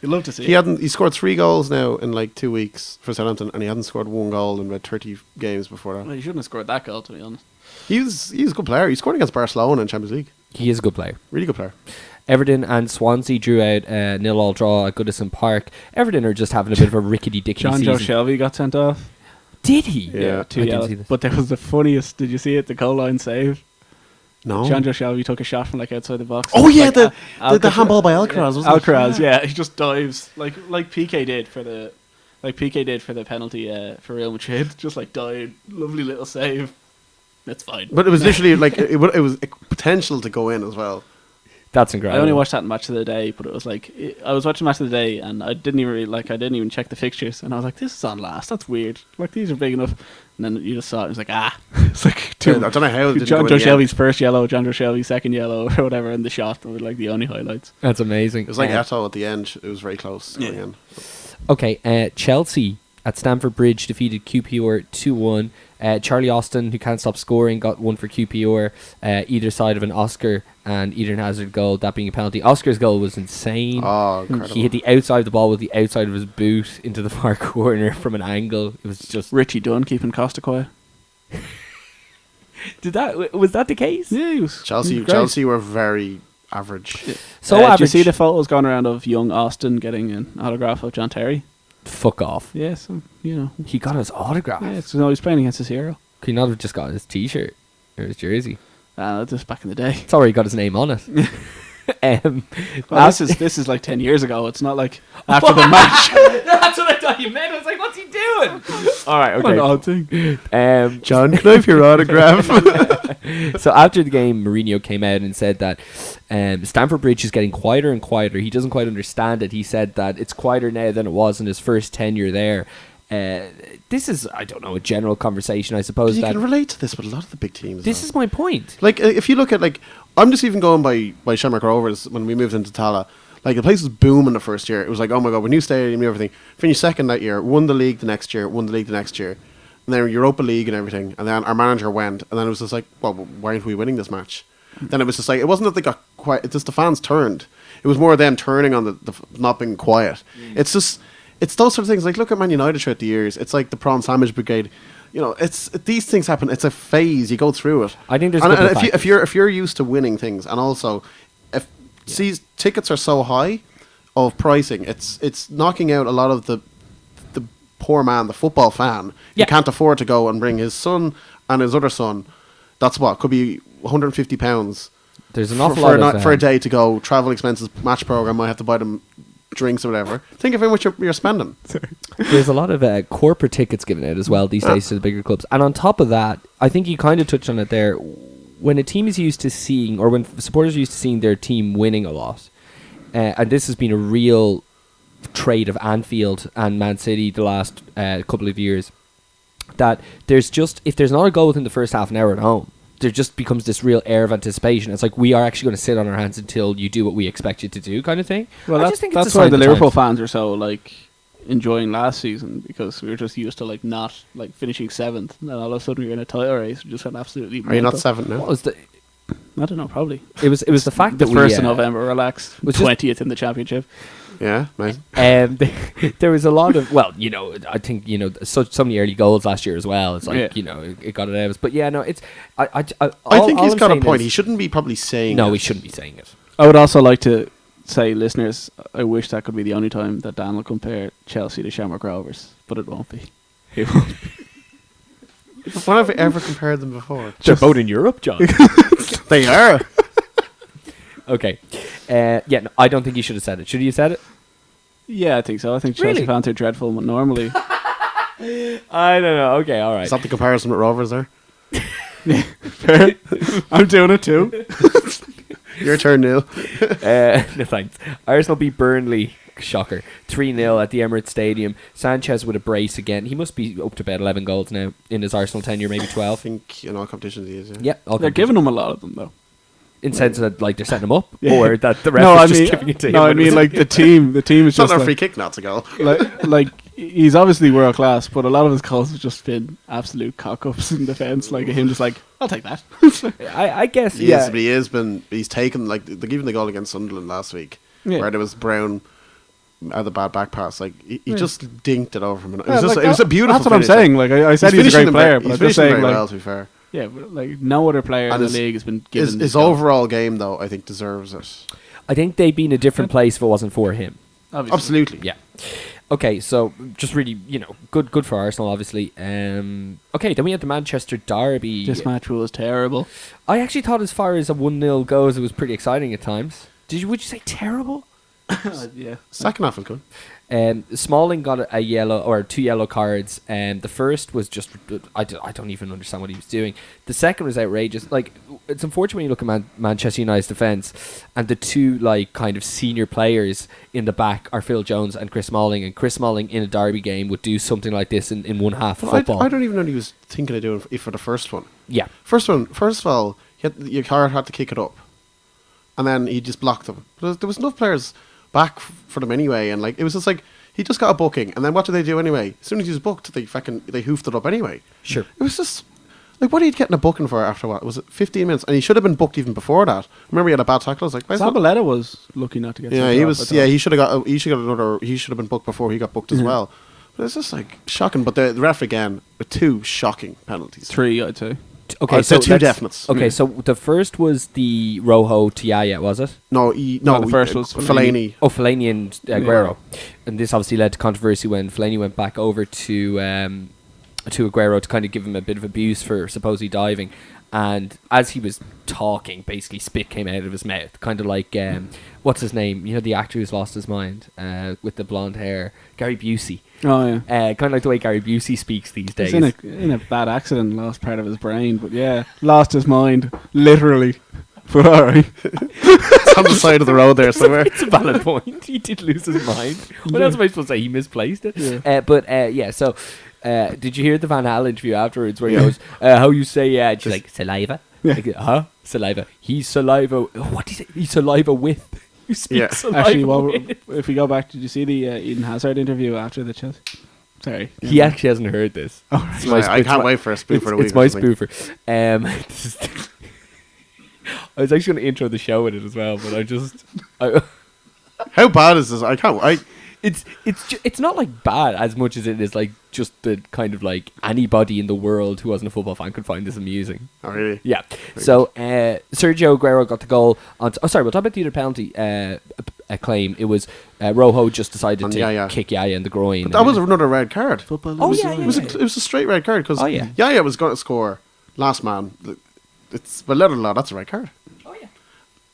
You'd love to see He scored 3 goals now in like 2 weeks for Southampton, and he hadn't scored 1 goal in about 30 games before Well, that. you shouldn't have scored that goal, to be honest. He was a good player. He scored against Barcelona in Champions League. He is a good player. Really good player. Everton and Swansea drew out a 0-0 draw at Goodison Park. Everton are just having a bit of a rickety-dickety John season. Joe Shelby got sent off. Did he? Yeah. 2 I didn't yellows. see this. But there was the funniest. Did you see it? The goal line save. No. John Joe Shelby took a shot from like outside the box. Oh yeah, Like, the Alcaraz- handball by Alcaraz, wasn't it? Alcaraz, yeah, he just dives like PK did for the penalty for Real Madrid. Just like dived, lovely little save. That's fine. But it was literally like it was a potential to go in as well. That's I incredible. only watched that match of the day, but it was like I was watching match of the day, and I didn't even check the fixtures, and I was like, "This is on last. That's weird. Like these are big enough." And then you just saw it. It was like, it's like I don't know how it didn't John go in Joe the end. Shelby's first yellow, John Joe Shelby's second yellow, or whatever, and the shot were like the only highlights. That's amazing. It was like Eto'o at the end. It was very close going in. Okay, Chelsea at Stamford Bridge defeated QPR 2-1. Charlie Austin, who can't stop scoring, got one for QPR, either side of an Oscar and Eden Hazard goal, that being a penalty. Oscar's goal was insane. Oh, incredible. He hit the outside of the ball with the outside of his boot into the far corner from an angle. It was just... Richie Dunn keeping Costa quiet. Was that the case? Yeah, he was. Chelsea he was great. Chelsea were very average. So Did you average. see the photos going around of young Austin getting an autograph of John Terry? Fuck off. Yes, you know. He got his autograph. Yeah, so he's playing against his hero. Could he not have just got his t-shirt or his jersey? Just back in the day. It's already got his name on it. Well, this is like 10 years ago. It's not like after the match. That's what I thought you meant. I was like, what's he doing? All right, What an okay. odd thing. John, can I have your autograph? So after the game, Mourinho came out and said that Stamford Bridge is getting quieter and quieter. He doesn't quite understand it. He said that it's quieter now than it was in his first tenure there. This is, I don't know, a general conversation, I suppose. You that can relate to this with a lot of the big teams. this though. is my point. Like if you look at I'm just even going by Shamrock Rovers when we moved into Tala. Like the place was booming the first year. It was like, oh my god, new stadium, new everything. Finished second that year, won the league the next year, won the league the next year, and then Europa League and everything. And then our manager went, and then it was just like, well, why aren't we winning this match? Then it was just like, it wasn't that they got quiet. It's just the fans turned. It was more them turning on the not being quiet. It's just. It's those sort of things. Like look at Man United throughout the years. It's like the prawn sandwich brigade. You know, these things happen. It's a phase. You go through it. I think there's a and, couple and of if you're used to winning things, and also if tickets are so high of pricing, it's knocking out a lot of the poor man, the football fan, Yeah. who can't afford to go and bring his son and his other son. That's what could be £150. There's an awful lot of... for a day to go, travel expenses, match program. I have to buy them drinks or whatever. Think of how much you're spending. There's a lot of corporate tickets given out as well these days to the bigger clubs. And on top of that, I think you kind of touched on it there. When a team is used to seeing, or when supporters are used to seeing their team winning a lot, and this has been a real trait of Anfield and Man City the last couple of years, that there's just, if there's not a goal within the first half an hour at home, there just becomes this real air of anticipation. It's like, we are actually going to sit on our hands until you do what we expect you to do, kind of thing. Well, I just think that's it's a why sign the of the Liverpool times. fans are so like enjoying last season, because we were just used to like not like finishing 7th, and then all of a sudden we were in a title race. We just went absolutely. Are you not mental. 7th now? What was the? I don't know. Probably It was the fact the that 1st we, of November. Relax. was just- 20th in the championship. Yeah, nice. There was a lot of, well, you know, I think, you know, so many early goals last year as well. It's like, Yeah. you know, it got it out of us. But yeah, no, it's I I all think he's I'm got a saying point. is- He shouldn't be probably saying no, it. we shouldn't be saying it. I would also like to say, listeners, I wish that could be the only time that Dan will compare Chelsea to Shamrock Rovers, but it won't be. It won't be. When have we ever compared them before? They're both in Europe, John. They are. Okay. Yeah, no, I don't think you should have said it. Should you have said it? Yeah, I think so. I think Chelsea Really? fans are dreadful normally. I don't know. Okay, all right. Is that the comparison with Rovers there? I'm doing it too. Your turn, Neil. No thanks. Arsenal beat Burnley. Shocker. 3-0 at the Emirates Stadium. Sanchez with a brace again. He must be up to about 11 goals now in his Arsenal tenure, maybe I 12. think in all competitions he is. Yeah. Yeah, all They're competitions. giving them a lot of them though. In sense that, like, they're setting him up, Yeah. or that the ref No, I is just mean, giving it to him. no, I when it mean was- like the team. The team is It's not just our like, free kick not to go. like he's obviously world class, but a lot of his calls have just been absolute cock ups in defence. Like him, just like, I'll take that. I guess, He yeah. is, but he's taken, like, they're giving the goal against Sunderland last week, Yeah. where there was Brown had the bad back pass. Like, he Yeah. just dinked it over him. And it Yeah, was just, like it was a beautiful That's what I'm finish, like. saying. Like I said, he's a finishing great them player, very- but he's I'm just finishing saying, very like, well, to be fair. yeah, but, like no other player And in the his- league has been given His this goal. overall game, though, I think deserves it. I think they'd be in a different place if it wasn't for him. Obviously. Absolutely. Yeah. Okay, so just really, you know, good for Arsenal, obviously. Okay, then we had the Manchester Derby. This match was terrible. I actually thought, as far as a 1-0 goes, it was pretty exciting at times. Would you say terrible? Yeah. Second half was good. Smalling got a yellow, or 2 yellow cards, and the first was just, I don't even understand what he was doing. The second was outrageous. Like, it's unfortunate when you look at Manchester United's defence, and the two, like, kind of senior players in the back are Phil Jones and Chris Smalling, and Chris Smalling in a derby game would do something like this in one half of Well, football. I don't even know what he was thinking of doing for the first one. Yeah. First of all, your card had to kick it up, and then he just blocked them. But there was enough players back for them anyway, and like it was just like he just got a booking, and then what did they do anyway? As soon as he was booked, they hoofed it up anyway. Sure. It was just like, what are you getting a booking for after what? Was it 15 minutes? And he should have been booked even before that. Remember, he had a bad tackle. I was like, why is that- Zabaleta was lucky not to get. yeah, sent he off, was. I thought. Yeah, he should have another. He should have been booked before he got booked as Mhm. well. But it's just like shocking. But the ref again with 2 shocking penalties. 3, I'd say. Okay, I'd say so 2 let's- definites. Okay, so the first was the Rojo Tiaya, was it? No, the first was Fellaini. Oh, Fellaini and Aguero. And this obviously led to controversy when Fellaini went back over to Aguero to kind of give him a bit of abuse for supposedly diving. And as he was talking, basically spit came out of his mouth. Kind of like, what's his name? You know, the actor who's lost his mind with the blonde hair? Gary Busey. Oh yeah. Kind of like the way Gary Busey speaks these days. He's in a bad accident, lost part of his brain, but yeah, lost his mind, literally. But alright. It's on the side of the road there somewhere. It's a valid point. He did lose his mind. What else am I supposed to say? He misplaced it. Yeah. Yeah, so did you hear the Van Hal interview afterwards where he goes, how you say, and she's like, saliva? Yeah. Like, huh? Saliva. He's saliva. What did he say? He's saliva with. You speak Yeah. saliva Actually, with. if we go back, did you see the Eden Hazard interview after the Chelsea? Sorry. He actually hasn't heard this. Oh, It's my I it's can't my- wait for a spoofer of the week. It's my or something. spoofer. This is I was actually going to intro the show with it as well, but I How bad is this? I can't. it's not like bad as much as it is like just the kind of like anybody in the world who wasn't a football fan could find this amusing. Oh, really? Yeah. So Sergio Aguero got the goal on. Sorry, we'll talk about the other penalty claim. It was Rojo just decided On to Yaya. kick Yaya in the groin. But that was another red card. Football. Oh, is yeah, life. yeah, It was, yeah. it was a straight red card because Oh, yeah. Yaya was going to score last man. But let it alone, that's a red card. Oh yeah.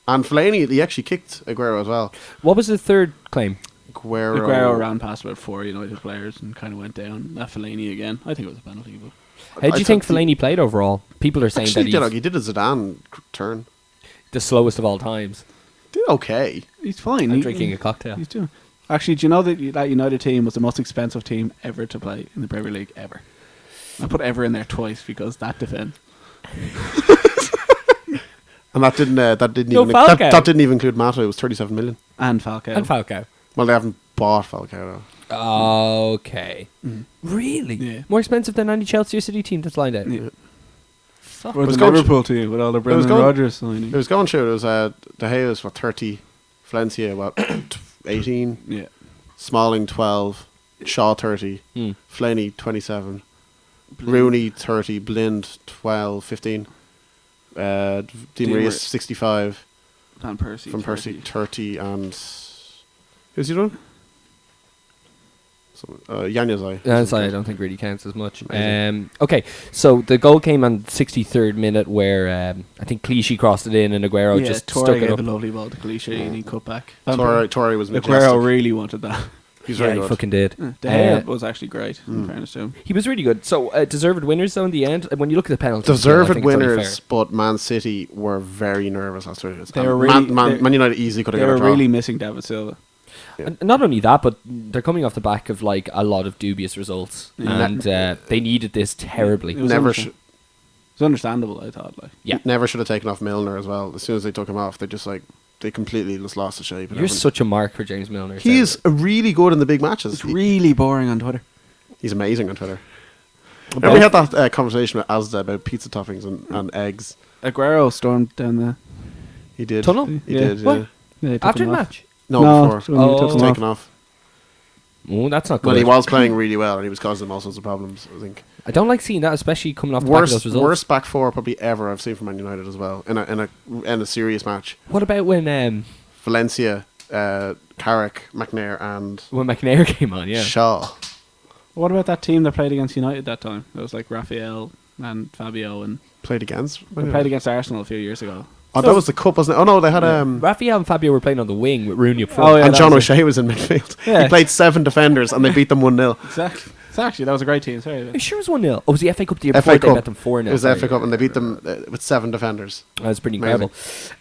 And Fellaini, he actually kicked Aguero as well. What was the third claim? Aguero ran past about 4 United players and kind of went down. That Fellaini again. I think it was a penalty, but How do you think thought Fellaini played overall? People are saying Actually, that he's he did a Zidane turn. the slowest of all times. Did okay. He's fine. I'm drinking a cocktail. He's doing. Actually, do you know that that United team was the most expensive team ever to play in the Premier League ever? I put ever in there twice because that defense. And that didn't No, even Falcao. that didn't even include Mata. It was 37 million. And Falcao. And Falcao. Well, they haven't bought Falcao though. Okay. Really? Yeah. More expensive than any Chelsea or City team that's lined out? Yeah. Fuck. Or was the going- Liverpool team with all the Brendan going- Rodgers signing. It was going through. It was De Gea was 30, Valencia 18, Yeah. Smalling 12, Shaw 30, Hmm. Flaney 27, Rooney 30, Blind 12, 15, Di Maria 65, Van Persie. Van 30. Persie 30, and who's he doing? Januzaj. That's I don't think really counts as much. Amazing. Okay, so the goal came on 63rd minute where I think Clichy crossed it in and Aguero just Torre stuck it gave up. a lovely ball to Clichy and he cut back. Torre was majestic. Aguero really wanted that. He's Yeah, very he good. fucking did. De Gea was actually great, in fairness to him. He was really good. So deserved winners though in the end. When you look at the penalties, I Deserved think it's only winners, fair. but Man City were very nervous after this. They were really- Man United easily could have They got were a draw. really missing David Silva. And not only that, but they're coming off the back of like a lot of dubious results, Yeah. and they needed this terribly. It was Never understand- It's understandable, I thought. Like, Yeah. Never should have taken off Milner as well. As soon as they took him off, they completely just lost the shape. You're such a mark for James Milner. He's really good in the big matches. it's really boring on Twitter. He's amazing on Twitter. And we had that conversation with Asda about pizza toppings and eggs. Aguero stormed down the. He did. Tunnel? He Yeah. did. What? Yeah. Yeah, they took after him the off. match. No, when before. he Oh. took He him was off. taken off. Oh, that's not good. But he was playing really well, and he was causing them all sorts of problems. I think I don't like seeing that, especially coming off the back of those results. worst back four probably ever I've seen from Man United as well in a serious match. What about when Valencia, Carrick, McNair, and McNair came on? Yeah. Shaw. What about that team that played against United that time? It was like Raphael and Fabio, and Played against. they played against Arsenal a few years ago. Oh, that was the cup, wasn't it? Oh no, they had Raphael and Fabio were playing on the wing with Rooney up front. Oh, yeah, and that John was it. O'Shea was in midfield. Yeah. He played 7 defenders and they beat them 1-0. Exactly. So actually, that was a great team. Sorry. Are you sure it was 1-0? Oh, was the FA Cup the year FA before? They Cup. bet them 4-0. It was the sorry. FA Cup and they beat them with 7 defenders. That's pretty Amazing.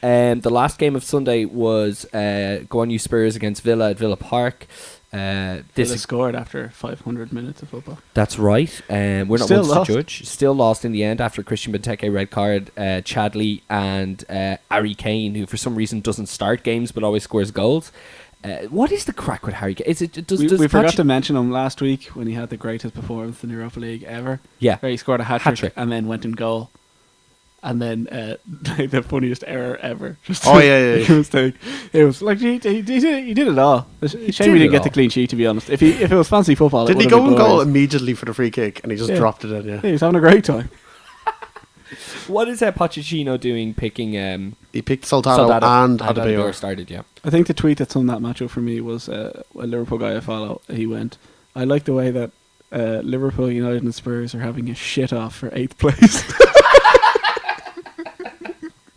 incredible. The last game of Sunday was Go On You Spurs against Villa at Villa Park. Villa This scored after 500 minutes of football. That's right. We're not Still ones lost. to judge. Still lost in the end after Christian Benteke red card. Chadley and Harry Kane, who for some reason doesn't start games but always scores goals. What is the crack with Harry Kane? Is it does We forgot Poch- to mention him last week when he had the greatest performance in the Europa League ever. Yeah. Where he scored a hat-trick Hat-trick. and then went in goal. And then like the funniest error ever. Just Oh, yeah, yeah. mistake. It was like he did it all. It's a shame did we it didn't get all. the clean sheet, to be honest. If it was fancy football, Didn't it he go in in goal immediately for the free kick and he just Yeah. dropped it in? Yeah. He was having a great time. What is Pochettino doing picking He picked Soldado and Adebayor. started, yeah. I think the tweet that summed that match up for me was a Liverpool guy I follow. He went, I like the way that Liverpool, United and Spurs are having a shit off for 8th place.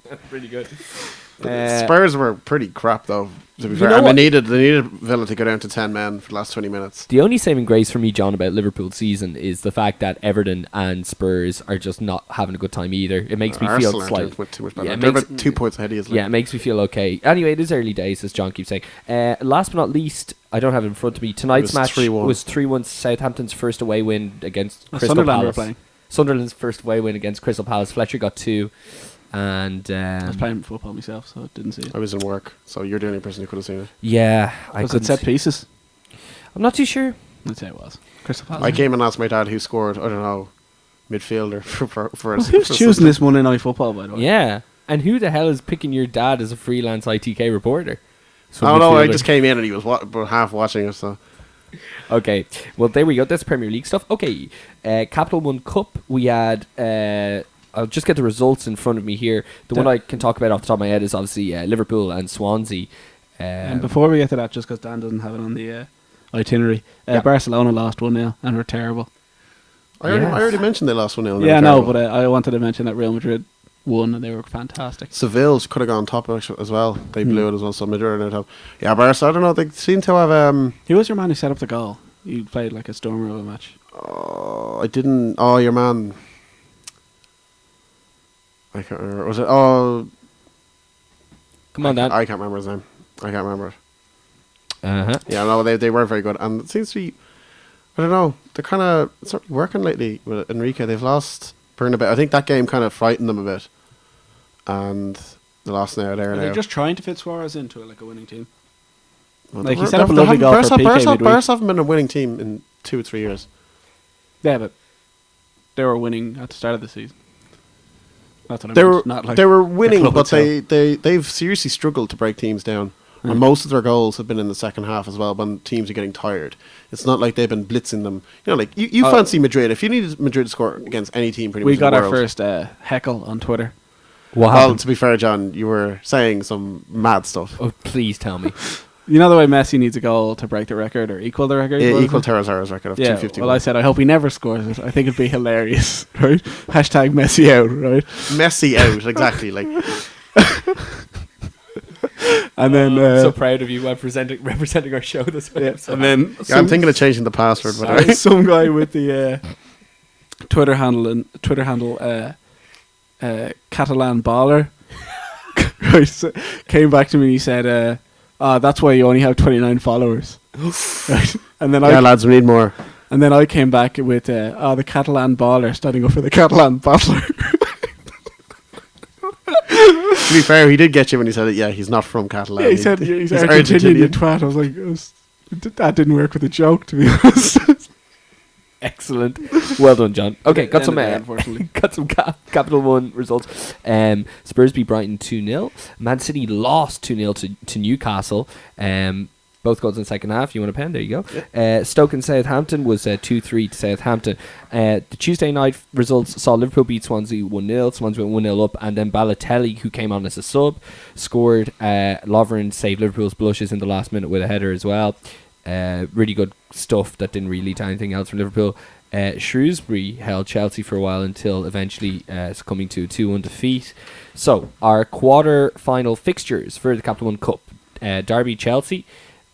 That's pretty good. Spurs were pretty crap though. To be You fair, know and what? they needed Villa to go down to 10 men for the last 20 minutes. The only saving grace for me, John, about Liverpool's season is the fact that Everton and Spurs are just not having a good time either. It makes me Arsenal feel aren't slightly... doing too much better. Yeah, it They're makes- about 2 points ahead of you. Yeah, it makes me feel okay. Anyway, it is early days, as John keeps saying. Last but not least, I don't have it in front of me. Tonight's It was match 3-1. was 3-1 Southampton's first away win against Crystal Sunderland were Palace. playing. Sunderland's first away win against Crystal Palace. Fletcher got 2. And I was playing football myself, so I didn't see it. I was in work, so you're the only person who could have seen it. yeah, I Was it couldn't set pieces? I'm not too sure. I'd say it was. Crystal Palace. I came and asked my dad who scored, I don't know, midfielder for us. Who's choosing this Monday Night Football, by the way? Yeah. And who the hell is picking your dad as a freelance ITK reporter? Some Oh no, I midfielder. just came in and he was half watching it, so. Okay, well there we go. That's Premier League stuff. Okay, Capital One Cup. We had. I'll just get the results in front of me here. The one I can talk about off the top of my head is obviously Liverpool and Swansea. And before we get to that, just because Dan doesn't have it on the itinerary, Yeah. Barcelona lost 1-0 and were terrible. I already mentioned they lost 1-0. Yeah, no, but I wanted to mention that Real Madrid won and they were fantastic. Seville could have gone top as well. They blew it as well, so Madrid are top. Yeah, Barca, I don't know. They seem to have. Who was your man who set up the goal? You played like a stormer of a match. I didn't. Oh, your man. I can't remember. Was it? Oh, Come on, Dan. I can't remember his name. I can't remember it. Uh-huh. Yeah, no, they were very good, and it seems to be. I don't know. They're kind of working lately with Enrique. They've lost Burn a bit. I think that game kind of frightened them a bit, and they lost now. They're just trying to fit Suarez into it like a winning team. Well, Like he set up a lovely goal for PK midweek. Barca haven't been a winning team in 2 or 3 years. Yeah, but they were winning at the start of the season. That's what I They meant. were Not like they were the winning, club but itself. they've seriously struggled to break teams down. And most of their goals have been in the second half as well when teams are getting tired. It's not like they've been blitzing them. You know, like you fancy Madrid. If you needed Madrid to score against any team pretty much We in got the our world. first heckle on Twitter. What Well, happened? to be fair, John, you were saying some mad stuff. Oh, please tell me. You know the way Messi needs a goal to break the record or equal the record? Yeah, What is equal it? Terrazara's record of Yeah, 251. well, I said I hope he never scores it. I think it'd be hilarious, right? Hashtag Messi out, right? Messi out, exactly. Like And then, I'm so proud of you representing our show this way. yeah, and then yeah, I'm thinking of changing the password, but sorry, some guy with the Twitter handle Catalan baller right, so came back to me and he said, that's why you only have 29 followers. Right? And then yeah, lads, we need more. I came back with the Catalan baller standing up for the Catalan battler. To be fair, he did get you when he said it. Yeah, he's not from Catalan. Yeah, he said he's Argentinian, Argentinian. twat. I was like, that didn't work with a joke, to be honest. Excellent. Well done, John. Okay, got some unfortunately. got some Capital One results. Spurs beat Brighton 2-0. Man City lost 2-0 to Newcastle. Both goals in the second half. You want a pen? There you go. Yeah. Stoke and Southampton was 2-3 to Southampton. The Tuesday night results saw Liverpool beat Swansea 1-0. Swansea went 1-0 up, and then Balotelli, who came on as a sub, scored. Lovren saved Liverpool's blushes in the last minute with a header as well. Really good stuff that didn't really lead to anything else from Liverpool. Shrewsbury held Chelsea for a while until eventually succumbing to a 2-1 defeat. So, our quarter-final fixtures for the Capital One Cup. Derby Chelsea,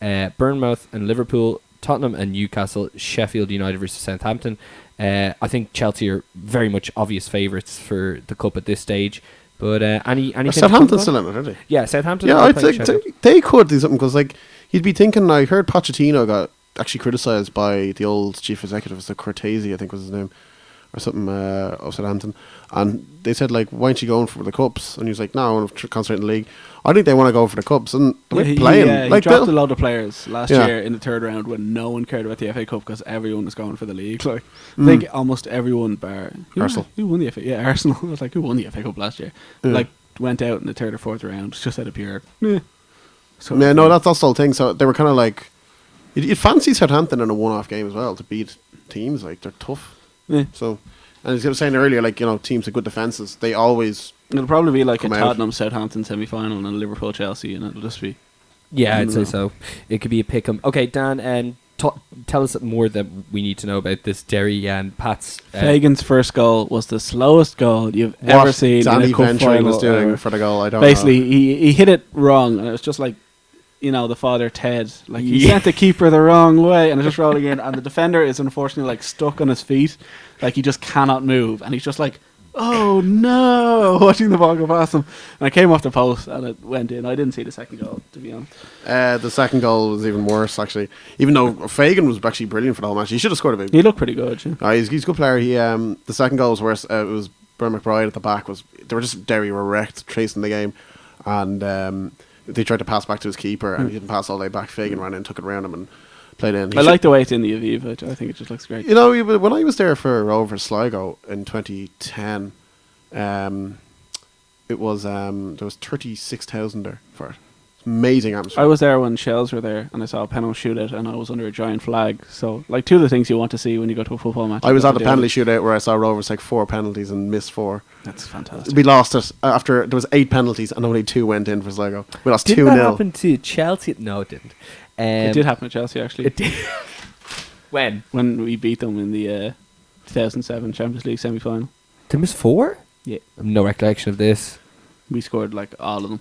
Bournemouth and Liverpool, Tottenham and Newcastle, Sheffield United versus Southampton. I think Chelsea are very much obvious favourites for the Cup at this stage. But anything Southampton still in it, are they? Yeah, Southampton. Yeah, are I playing think Sheffield. they could do something because, like, you'd be thinking. I heard Pochettino got actually criticised by the old chief executive, the Cortese, I think was his name, or something of Southampton, and they said, like, why aren't you going for the cups? And he was like, no, I want to concentrate on the league. I think they want to go for the cups, and they're playing. He Like, dropped a load of players last Yeah. year in the third round when no one cared about the FA Cup because everyone was going for the league. Like, I think almost everyone bar Arsenal. Who won the FA? Yeah, Arsenal. I was like, who won the FA Cup last year? Yeah. Like, went out in the third or fourth round just out of pure. So yeah, no, that's the whole thing. So they were kind of like, you'd fancy Southampton in a one-off game as well to beat teams. Like, they're tough. Yeah. So, and as I was saying earlier, like, you know, teams with good defenses, they always. It'll probably be like a Come out. Tottenham Southampton semi-final and a Liverpool Chelsea, and it'll just be. Yeah, I'd say No. so. It could be a pick'em. Okay, Dan, and tell us more that we need to know about this Derry and Pat's. Fagan's first goal was the slowest goal you've ever seen Danny in a cup Venturi final. was doing ever. for the goal, I don't Basically, know. he hit it wrong, and it was just like, you know, the father Ted. Like, he Yeah. sent the keeper the wrong way, and it's just rolling in, and the defender is unfortunately like stuck on his feet, like he just cannot move, and he's just like, oh no, watching the ball go past him, and it came off the post and it went in. I didn't see the second goal, to be honest. The second goal was even worse, actually. Even though Fagan was actually brilliant for the whole match, he should have scored a big. He looked pretty good. Yeah. He's a good player. He the second goal was worse. It was Burn McBride at the back. They were just Derry were wrecked chasing the game, and they tried to pass back to his keeper, and he didn't pass all the way back. Fagan ran in, took it around him, and played in. I like the way it's in the Aviva. I think it just looks great. You know, when I was there for over Sligo in 2010, it was there was 36,000 there for it. It's amazing atmosphere. I was there when Shells were there, and I saw a penalty shootout, and I was under a giant flag. So, like, two of the things you want to see when you go to a football match. I was at the the penalty shootout where I saw Rovers take 4 penalties and missed 4. That's fantastic. We lost it after there was 8 penalties and only 2 went in for Sligo. We lost Didn't 2-0. that happen to Chelsea? No, it didn't. It did happen at Chelsea, actually. It did. When? When we beat them in the 2007 Champions League semi-final. They missed 4? Yeah. I have no recollection of this. We scored, like, all of them.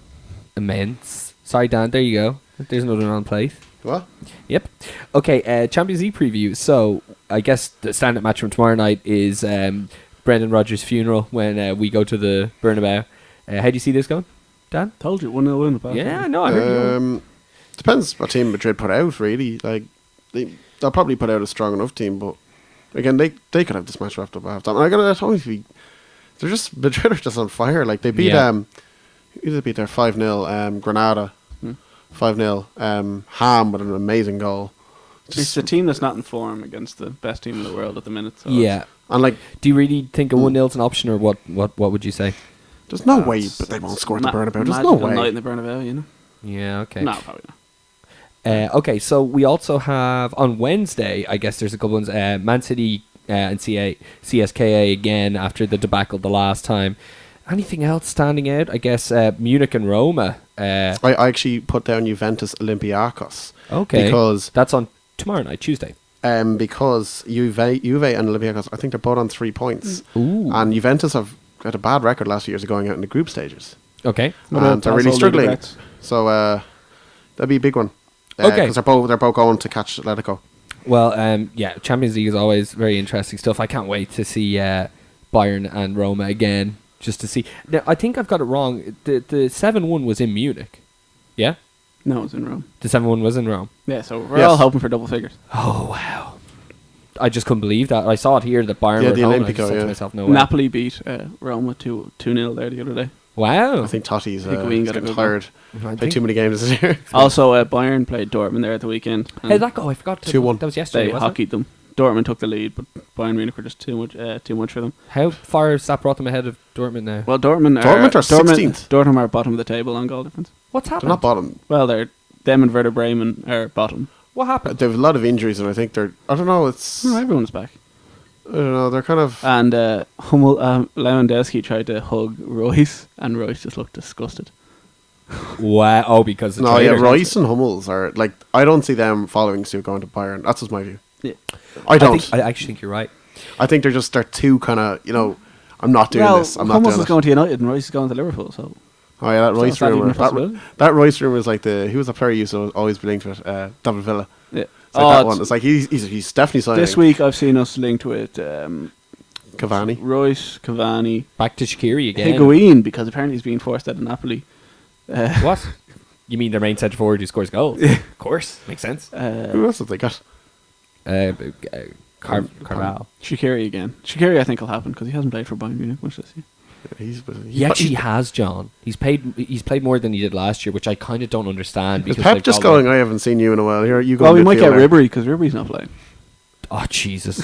Immense. Sorry, Dan, there you go. There's another one on plate. What? Yep. Okay, Champions League preview. So, I guess the stand-up match from tomorrow night is Brendan Rodgers' funeral when we go to the Bernabeu. How do you see this going? Dan? Told you 1-0 win. Yeah, no, I heard you. Depends what team Madrid put out, really. Like, they'll probably put out a strong enough team, but again, they could have this match wrapped up half time. And I gotta tell you, Madrid are just on fire. Like, they beat who did they beat there? 5-0 Granada. 5-0 Ham with an amazing goal. It's a team that's not in form against the best team in the world at the minute. So Yeah. And like, Do you really think a 1-0 is an option, or what would you say? there's no way, but they won't score at the Bernabeu. There's no way. Night in the Bernabeu, you know. Yeah, okay. No, probably not. Okay, so we also have on Wednesday, I guess there's a couple ones. Man City and CSKA again after the debacle the last time. Anything else standing out? I guess Munich and Roma. I actually put down Juventus Olympiacos. Okay. Because that's on tomorrow night, Tuesday. Because Juve and Olympiacos, I think they're both on 3 points. Ooh. And Juventus have had a bad record last few years of going out in the group stages. Okay. And they're really struggling. So that'd be a big one. Okay. Because they're both going to catch Atletico. Well, yeah, Champions League is always very interesting stuff. I can't wait to see Bayern and Roma again, just to see. Now, I think I've got it wrong. The 7-1 was in Munich. Yeah? No, it's in Rome. The 7-1 was in Rome. Yeah, so we're all hoping for double figures. Oh, wow. I just couldn't believe that. I saw it here that Bayern were the at home, and I just Olympico, said to yeah. myself, no way. Napoli beat Roma 2-0 there the other day. Wow. I think Totti's I think we got a getting good tired. I Played think- too many games this year. Also, Bayern played Dortmund there at the weekend. How did that go? I forgot. 2-1. That was yesterday, They wasn't it? hockeyed them. Dortmund took the lead, but Bayern Munich were just too much for them. How far has that brought them ahead of Dortmund now? Well, Dortmund Dortmund are 16th. Dortmund are bottom of the table on goal difference. What's They're happened? not bottom. Well, them and Werder Bremen are bottom. What happened? They have a lot of injuries, and I think they're. I don't know. It's. No, everyone's back. I don't know. They're kind of. And Lewandowski tried to hug Royce, and Royce just looked disgusted. Wow. Oh, because the No, yeah, traitors. Royce and Hummels are like. I don't see them following suit going to Bayern. That's just my view. Yeah. I don't. I actually think you're right. I think they're too kind of. I'm not doing this. I'm not Hummels doing is it. going to United, and Royce is going to Liverpool. So Oh yeah, that So Royce is that even rumor. a possibility? That Royce rumor is like who was the player you used to always be linked with? David Villa. yeah. It's like that one. It's like he's definitely signing. This week I've seen us linked with Cavani. Royce, Cavani, Back to Shaqiri again. Higuain, because apparently he's being forced out of Napoli. What? You mean their main centre forward who scores goals? Of course, makes sense. Who else have they got? Carval. Shaqiri again. Shaqiri I think will happen because he hasn't played for Bayern Munich much this year. He actually has, John. He's played more than he did last year, which I kind of don't understand. Is Because Pep they've just got going? I haven't seen you in a while. Here you go. Well, we might get midfielder. Ribery because Ribery's not playing. Oh Jesus!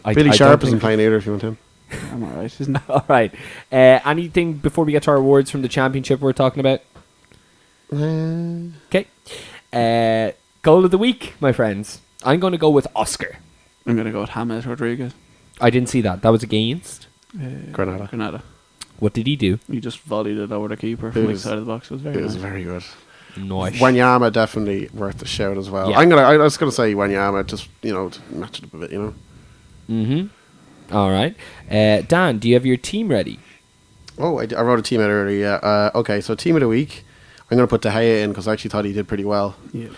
Billy Sharp isn't playing either. If you want him. I'm alright, isn't it? All right. Anything before we get to our awards from the championship we're talking about? Okay. Goal of the week, my friends. I'm going to go with Oscar. I'm going to go with James Rodriguez. I didn't see that. That was against. Granada. What did he do? He just volleyed it over the keeper from the side of the box. It was very It was nice. very good. Nice. Wanyama definitely worth a shout as well. Yeah. I was gonna say Wanyama just to match it up a bit. Mm-hmm. All right. Dan, do you have your team ready? Oh, I wrote a team out earlier. Yeah. Okay, so team of the week. I'm gonna put De Gea in because I actually thought he did pretty well. Yeah.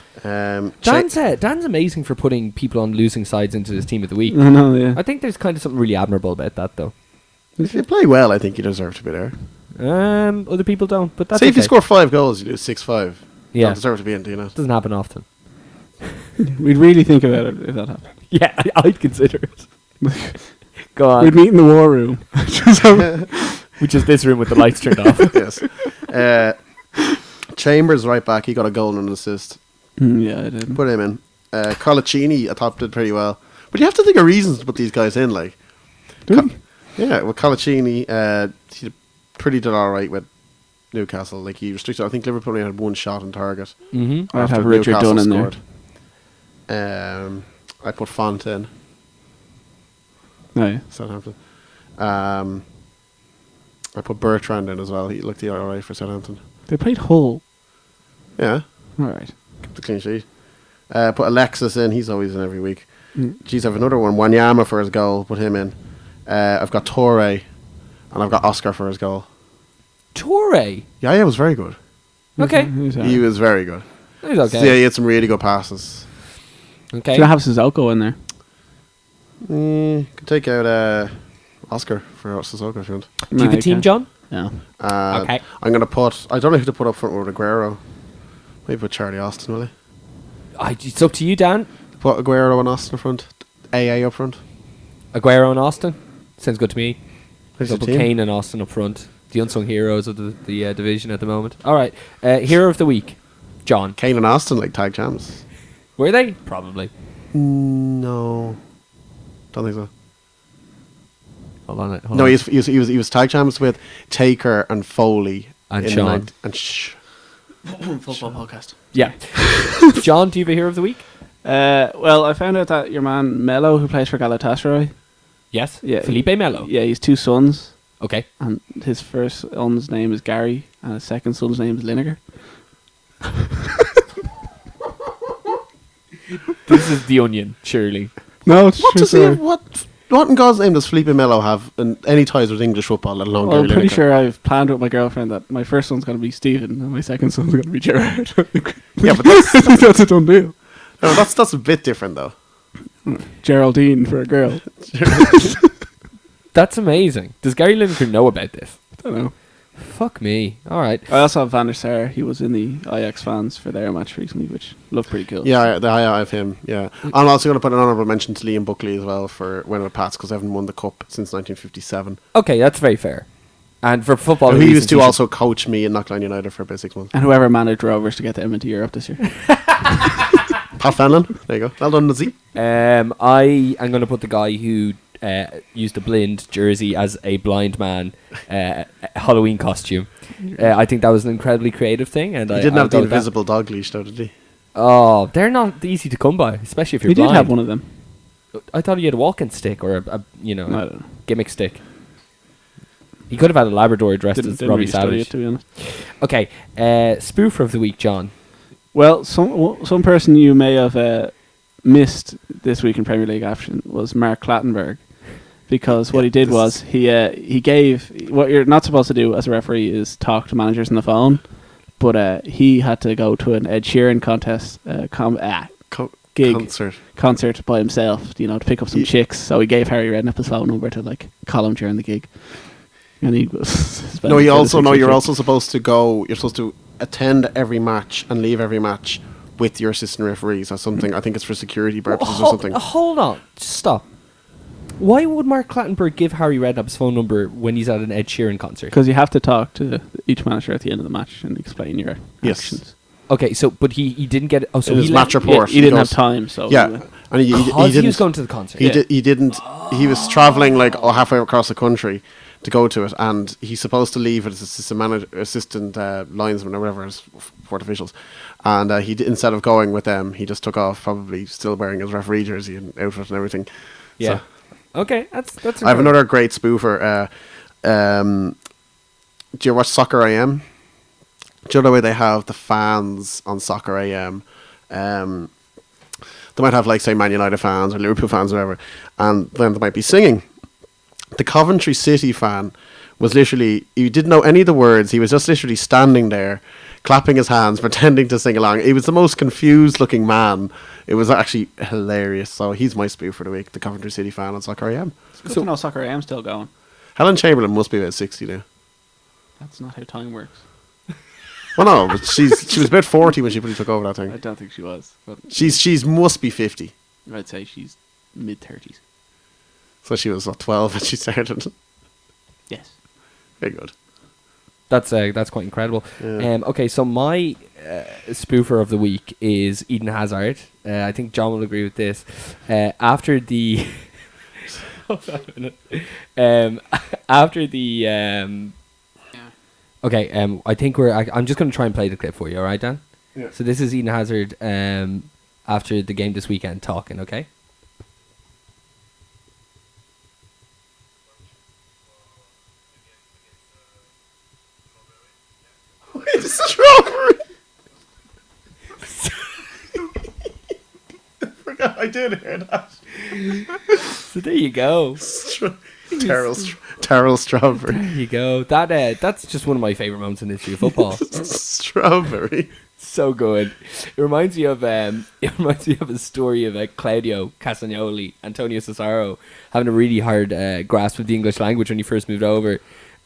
Dan's amazing for putting people on losing sides into his team of the week. I know, yeah. I think there's kind of something really admirable about that, though. If you play well, I think you deserve to be there. Other people don't, but that's Say if you okay. score 5 goals, you do 6-5. You Yeah. don't deserve to be in, do you know? Doesn't happen often. We'd really think about it if that happened. Yeah, I'd consider it. Go on. We'd meet in the war room. Which is this room with the lights turned off. Yes. Chambers right back. He got a goal and an assist. Yeah, I did. Put him in. Colaccini, I thought did pretty well. But you have to think of reasons to put these guys in, like. Yeah, with Colaccini, he did all right with Newcastle. Like he restricted. I think Liverpool only had one shot on target. Mm-hmm. I'd after have Richard Newcastle Dunn in scored. I put Font in. Oh, yeah. Southampton. I put Bertrand in as well. He looked all right for Southampton. They played Hull. Yeah, Alright. kept the clean sheet. Put Alexis in. He's always in every week. Mm. Jeez, I have another one. Wanyama for his goal. Put him in. I've got Torre, and I've got Oscar for his goal. Torre. Yeah, it was very good. Okay. He was very good. He's okay. Yeah, he had some really good passes. Okay. Should I have Sissoko in there? Could take out Oscar for Sissoko if you want. Do you have a team, John? No. Okay. I'm going to put... I don't know who to put up front with Aguero. Maybe put Charlie Austin, will I? It's up to you, Dan. Put Aguero and Austin up front. AA up front. Aguero and Austin. Sounds good to me. Who's So the put team? Kane and Austin up front. The unsung heroes of the division at the moment. All right. Hero of the week. John. Kane and Austin, like tag champs. Were they? Probably. No. Don't think so. Hold on. No, he was tag champs with Taker and Foley. And in Sean. Football podcast. Yeah. John, do you have a hero of the week? Well, I found out that your man Melo, who plays for Galatasaray, Yes. Yeah. Felipe Melo. yeah, he's 2 sons, Okay. and his first son's name is Gary, and his second son's name is Lineker. This is the Onion, surely. No, it's What does he have? What in God's name does Felipe Melo have in any ties with English football, let alone Well, I'm Gary pretty Lineker? sure I've planned with my girlfriend that my first son's going to be Steven and my second son's going to be Gerrard. Yeah, but that's, That's a done deal. no, that's a bit different though. Geraldine for a girl. That's amazing. Does Gary Lineker know about this? I don't know. Fuck me. All right. I also have Van der Sar. He was in the Ajax fans for their match recently, which looked pretty cool. Yeah, I have him. Yeah, I'm also going to put an honourable mention to Liam Buckley as well for winning the Pats because they haven't won the cup since 1957. Okay, that's very fair. And for football, He reasons, used to you should- also coach me in Knockdown United for about 6 months. And whoever managed Rovers to get them into Europe this year. Pat Fenlon, there you go. Well done, Nazzy. I am going to put the guy who used a blind jersey as a blind man Halloween costume. I think that was an incredibly creative thing, and He I didn't I'll have go the with that. invisible dog leash, though, did he? Oh, they're not easy to come by, especially if you're He did blind. have one of them. I thought he had a walking stick or a I don't know. gimmick stick. He could have had a Labrador dressed Didn't, as didn't Robbie really study Savage. it, to be honest. Okay, spoofer of the week, John. Well, some person you may have missed this week in Premier League action was Mark Clattenburg, because what he did was he gave what you're not supposed to do as a referee is talk to managers on the phone, but he had to go to an Ed Sheeran contest gig concert by himself, to pick up some chicks. So he gave Harry Redknapp his phone number to call him during the gig, and he was. No, you're also supposed to go. You're supposed to attend every match and leave every match with your assistant referees or something. I think it's for security purposes or something. Hold on, stop. Why would Mark Clattenburg give Harry Redknapp's phone number when he's at an Ed Sheeran concert? Because you have to talk to each manager at the end of the match and explain your actions. Okay, so but he didn't get. Oh, so It was he match left, report. He didn't have goes- time, so Yeah, and he because he didn't. was going to the concert. He didn't. He was traveling halfway across the country to go to it, and he's supposed to leave as assistant linesman or whatever as fourth officials. And instead of going with them, he just took off, probably still wearing his referee jersey and outfit and everything. Yeah. So, Okay, that's. I have incredible. another great spoofer. Do you watch Soccer AM? Do you know the way they have the fans on Soccer AM? They might have, say, Man United fans or Liverpool fans or whatever, and then they might be singing. The Coventry City fan was literally, he didn't know any of the words, he was just literally standing there, clapping his hands, pretending to sing along. He was the most confused looking man. It was actually hilarious. So he's my spoof for the week, the Coventry City fan on Soccer AM. It's good to know Soccer AM still going. Helen Chamberlain must be about 60 now. That's not how time works. Well, no, but she was about 40 when she probably took over that I thing. don't think she was, but She's must be 50. I'd say she's mid-30s. So she was 12 when she started. Yes. Very good. That's quite incredible. Yeah. Okay, so my spoofer of the week is Eden Hazard. I think John will agree with this. After the hold on a minute. After the okay, I think I'm just going to try and play the clip for you. All right, Dan? Yeah. So this is Eden Hazard after the game this weekend talking. Okay. Strawberry. I forgot I did hear that. So there you go. Terrell Strawberry. There you go. That's just one of my favorite moments in the history of football. Strawberry. So good. It reminds me of a story of Claudio Castagnoli, Antonio Cesaro having a really hard grasp of the English language when he first moved over,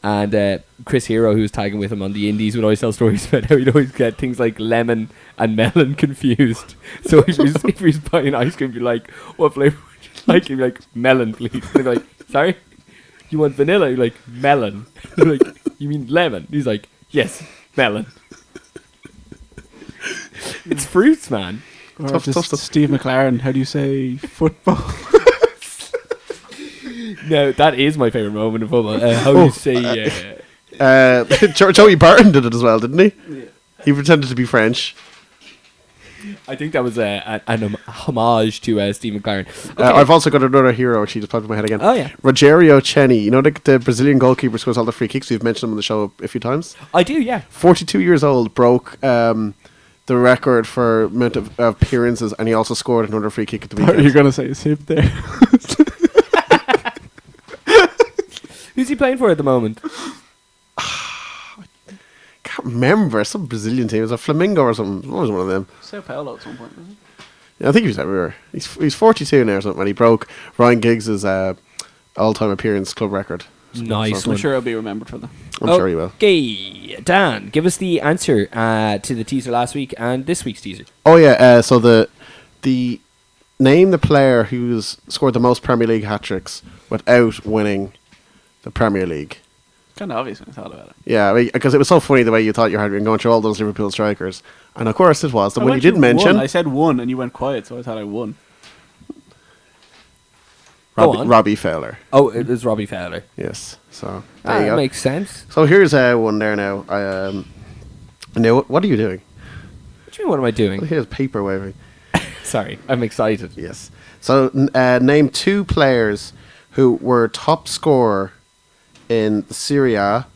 And Chris Hero, who was tagging with him on the Indies, would always tell stories about how he'd always get things like lemon and melon confused. So if he was buying ice cream, he'd be like, what flavour would you like? He'd be like, melon, please. And he'd be like, sorry? You want vanilla? You're like, melon. You're like, you mean lemon? He's like, yes, melon. It's fruits, man. Or Tough just stuff. Steve McLaren, how do you say football? No, that is my favourite moment of football. How do you say... Joey Barton did it as well, didn't he? Yeah. He pretended to be French. I think that was an homage to Steve McLaren. Okay. I've also got another hero, which he just popped in my head again. Oh, yeah. Rogerio Ceni. You know the Brazilian goalkeeper scores all the free kicks? We've mentioned him on the show a few times. I do, yeah. 42 years old, broke the record for amount of appearances, and he also scored another free kick at the weekend. You're going to say his hip there. Who's he playing for at the moment? Can't remember. Some Brazilian team. It was a Flamengo or something. What was one of them? Sao Paulo at some point, wasn't Yeah, I think he was everywhere. He's 42 now or something, and he broke Ryan Giggs' all-time appearance club record. Nice he? I'm one. sure he'll be remembered for that. I'm sure he will. Okay, Dan, give us the answer to the teaser last week and this week's teaser. Oh yeah, so the name the player who's scored the most Premier League hat-tricks without winning the Premier League. Kind of obvious when I thought about it. Yeah, because it was so funny the way you thought you had been going through all those Liverpool strikers. And of course it was. The one you did mention... I said one and you went quiet, so I thought I won. Robbie Fowler. Oh, it was Robbie Fowler. Yes, so there you That go. makes sense. So here's one there now. Now, what are you doing? What do you mean, what am I doing? Here's paper waving. Sorry, I'm excited. Yes. So name two players who were top scorer in the Serie A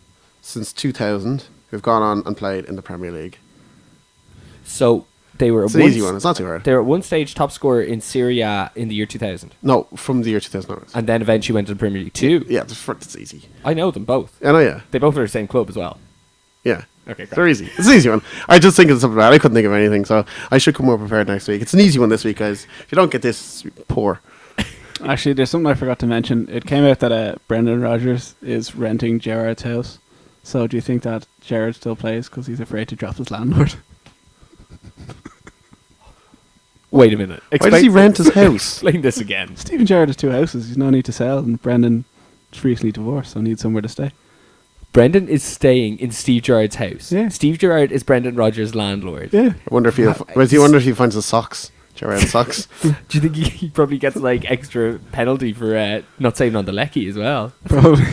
since 2000 who've gone on and played in the Premier League. So they were It's an easy one. It's not too hard. They were at one stage top scorer in Serie A in the year 2000, No, from the year 2000 onwards. and then eventually went to the Premier League too. Yeah, it's easy. I know them both. I know, yeah. They both are the same club as well. Yeah. Okay, great. They're easy. It's an easy one. I just think of something bad. I couldn't think of anything, so I should come more prepared next week. It's an easy one this week, guys. If you don't get this, you're poor. Actually, there's something I forgot to mention. It came out that Brendan Rodgers is renting Gerrard's house. So do you think that Gerrard still plays because he's afraid to drop his landlord? Wait a minute. Why does he rent his house? Explain this again. Steven Gerrard has two houses. He's no need to sell, and Brendan is recently divorced, so needs somewhere to stay. Brendan is staying in Steve Gerrard's house. Yeah. Steve Gerrard is Brendan Rodgers' landlord. Yeah. I wonder if he finds his socks. Gerard's socks. Do you think he probably gets like extra penalty for not saving on the lecky as well? Probably.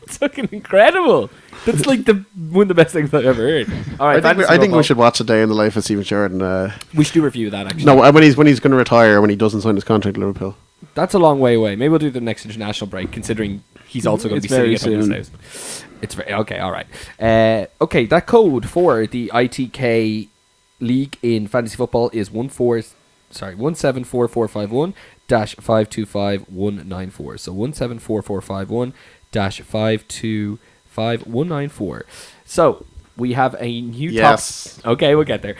It's fucking incredible. That's like one of the best things I've ever heard. All right, I think we should watch a day in the life of Steven Gerrard. And, we should do a review of that actually. no, when he's going to retire, when he doesn't sign his contract with Liverpool. That's a long way away. Maybe we'll do the next international break, considering he's also going to be sitting very at his soon. house. It's very okay. All right. Okay, that code for the ITK league in fantasy football is 174451 -525194. So 174451 -525194. So we have a new Yes. top. Okay, we'll get there.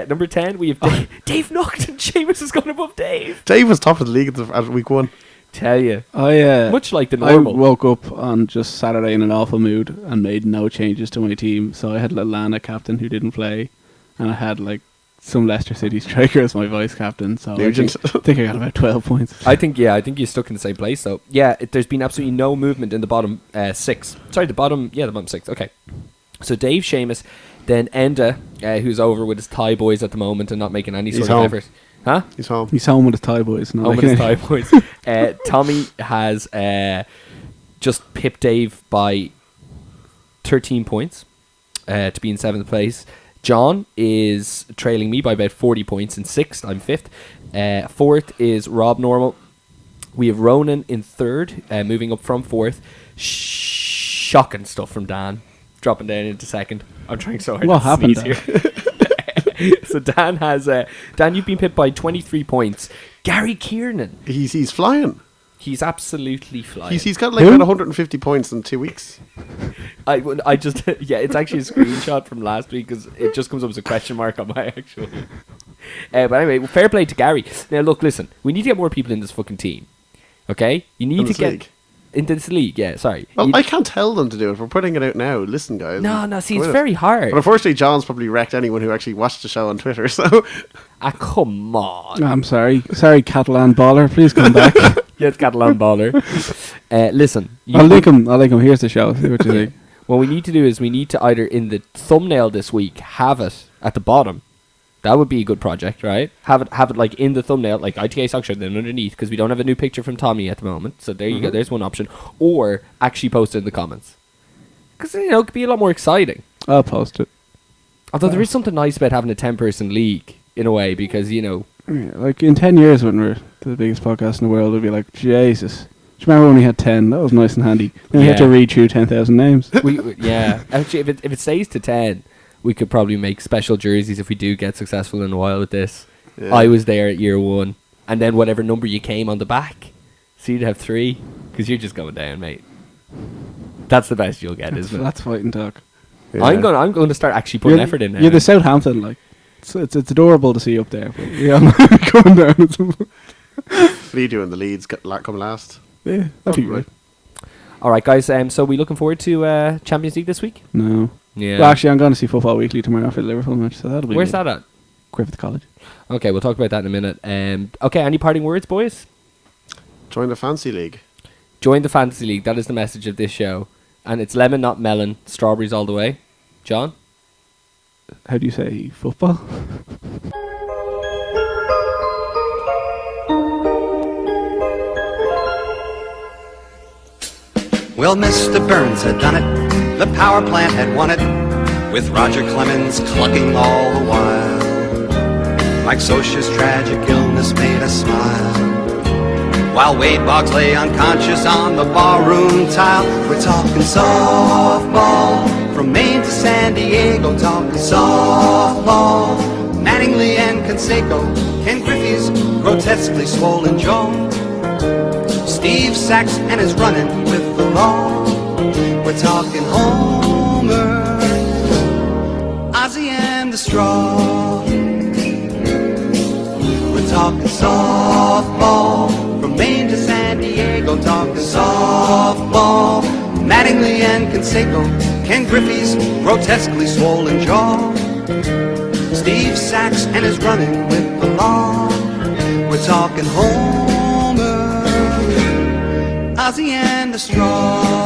Number 10, we have Dave knocked and Seamus has gone above Dave. Dave was top of the league at week one. Tell you. Much Much like the I normal. woke up on just Saturday in an awful mood and made no changes to my team. So I had Lallana captain who didn't play, and I had like some Leicester City striker as my vice captain. So Nugent. I think I got about 12 points. I think you're stuck in the same place. So yeah, there's been absolutely no movement in the bottom six. Sorry, the bottom six. Okay, so Dave, Seamus, then Enda, who's over with his Thai boys at the moment and not making any He's sort of home. effort. Huh? He's home. He's home with his Thai boys. Not Home with making his any- Thai boys. Tommy has just pipped Dave by 13 points to be in 7th place. John is trailing me by about 40 points in 6th. I'm 5th. 4th is Rob Normal. We have Ronan in 3rd, moving up from 4th. Shocking stuff from Dan, dropping down into 2nd. I'm trying so hard What to happened sneeze here. So Dan has Dan, you've been pipped by 23 points. Gary Kiernan, He's flying. he's absolutely flying. He's got like Who? about 150 points in 2 weeks. I just yeah, it's actually a screenshot from last week because it just comes up as a question mark on my actual. But anyway, fair play to Gary. Now look, listen, we need to get more people in this fucking team. Okay, you need In to this get league. in this league. Yeah, sorry. Well, I can't tell them to do it. We're putting it out now. Listen, guys. No. See, it's Go with it. very hard. But unfortunately, John's probably wrecked anyone who actually watched the show on Twitter. So Come on. I'm sorry, Catalan baller. Please come back. Yes, Catalan baller. Listen, I'll link him. Here's the show. See what you think. what we need to do is we need to either in the thumbnail this week have it at the bottom. That would be a good project, right? Have it like in the thumbnail, like ITK Soccer Show, then underneath, because we don't have a new picture from Tommy at the moment. So there you go. There's one option. Or actually post it in the comments, because it could be a lot more exciting. I'll post it. Although there is something nice about having a 10-person league in a way, because Yeah, like in 10 years when we're the biggest podcast in the world, we'll be like, Jesus. Do you remember when we had 10? That was nice and handy. Then we had to read through 10,000 names. Actually, if it stays to 10, we could probably make special jerseys if we do get successful in a while with this. Yeah. I was there at year 1, and then whatever number you came on the back, so you'd have 3, because you're just going down, mate. That's the best you'll get, isn't it? That's fighting talk. Yeah. I'm going to start actually putting effort in now. You're the Southampton, like. It's adorable to see you up there. But yeah, coming down at some point. What are you doing? The Leeds come last. Yeah, that'd be great. All right, guys. So we looking forward to Champions League this week? No. Yeah. Well, actually, I'm going to see Football Weekly tomorrow for the Liverpool match, so that'll be Where's good. that at? Griffith College. Okay, we'll talk about that in a minute. Okay, any parting words, boys? Join the fancy league. Join the Fantasy League. That is the message of this show. And it's lemon, not melon. Strawberries all the way. John? How do you say football? Well, Mr. Burns had done it, the power plant had won it, with Roger Clemens clucking all the while. Mike Scioscia's tragic illness made us smile, while Wade Boggs lay unconscious on the barroom tile. We're talking softball, from Maine to San Diego, talking softball. Mattingly and Canseco, Ken Griffey's grotesquely swollen jaw, Steve Sachs and his running with the law. We're talking Homer, Ozzie and the Straw. We're talking softball, from Maine to San Diego, talking softball. Mattingly and Canseco, Ken Griffey's grotesquely swollen jaw, Steve Sachs and his running with the law. We're talking Homer, Ozzie and the Straw.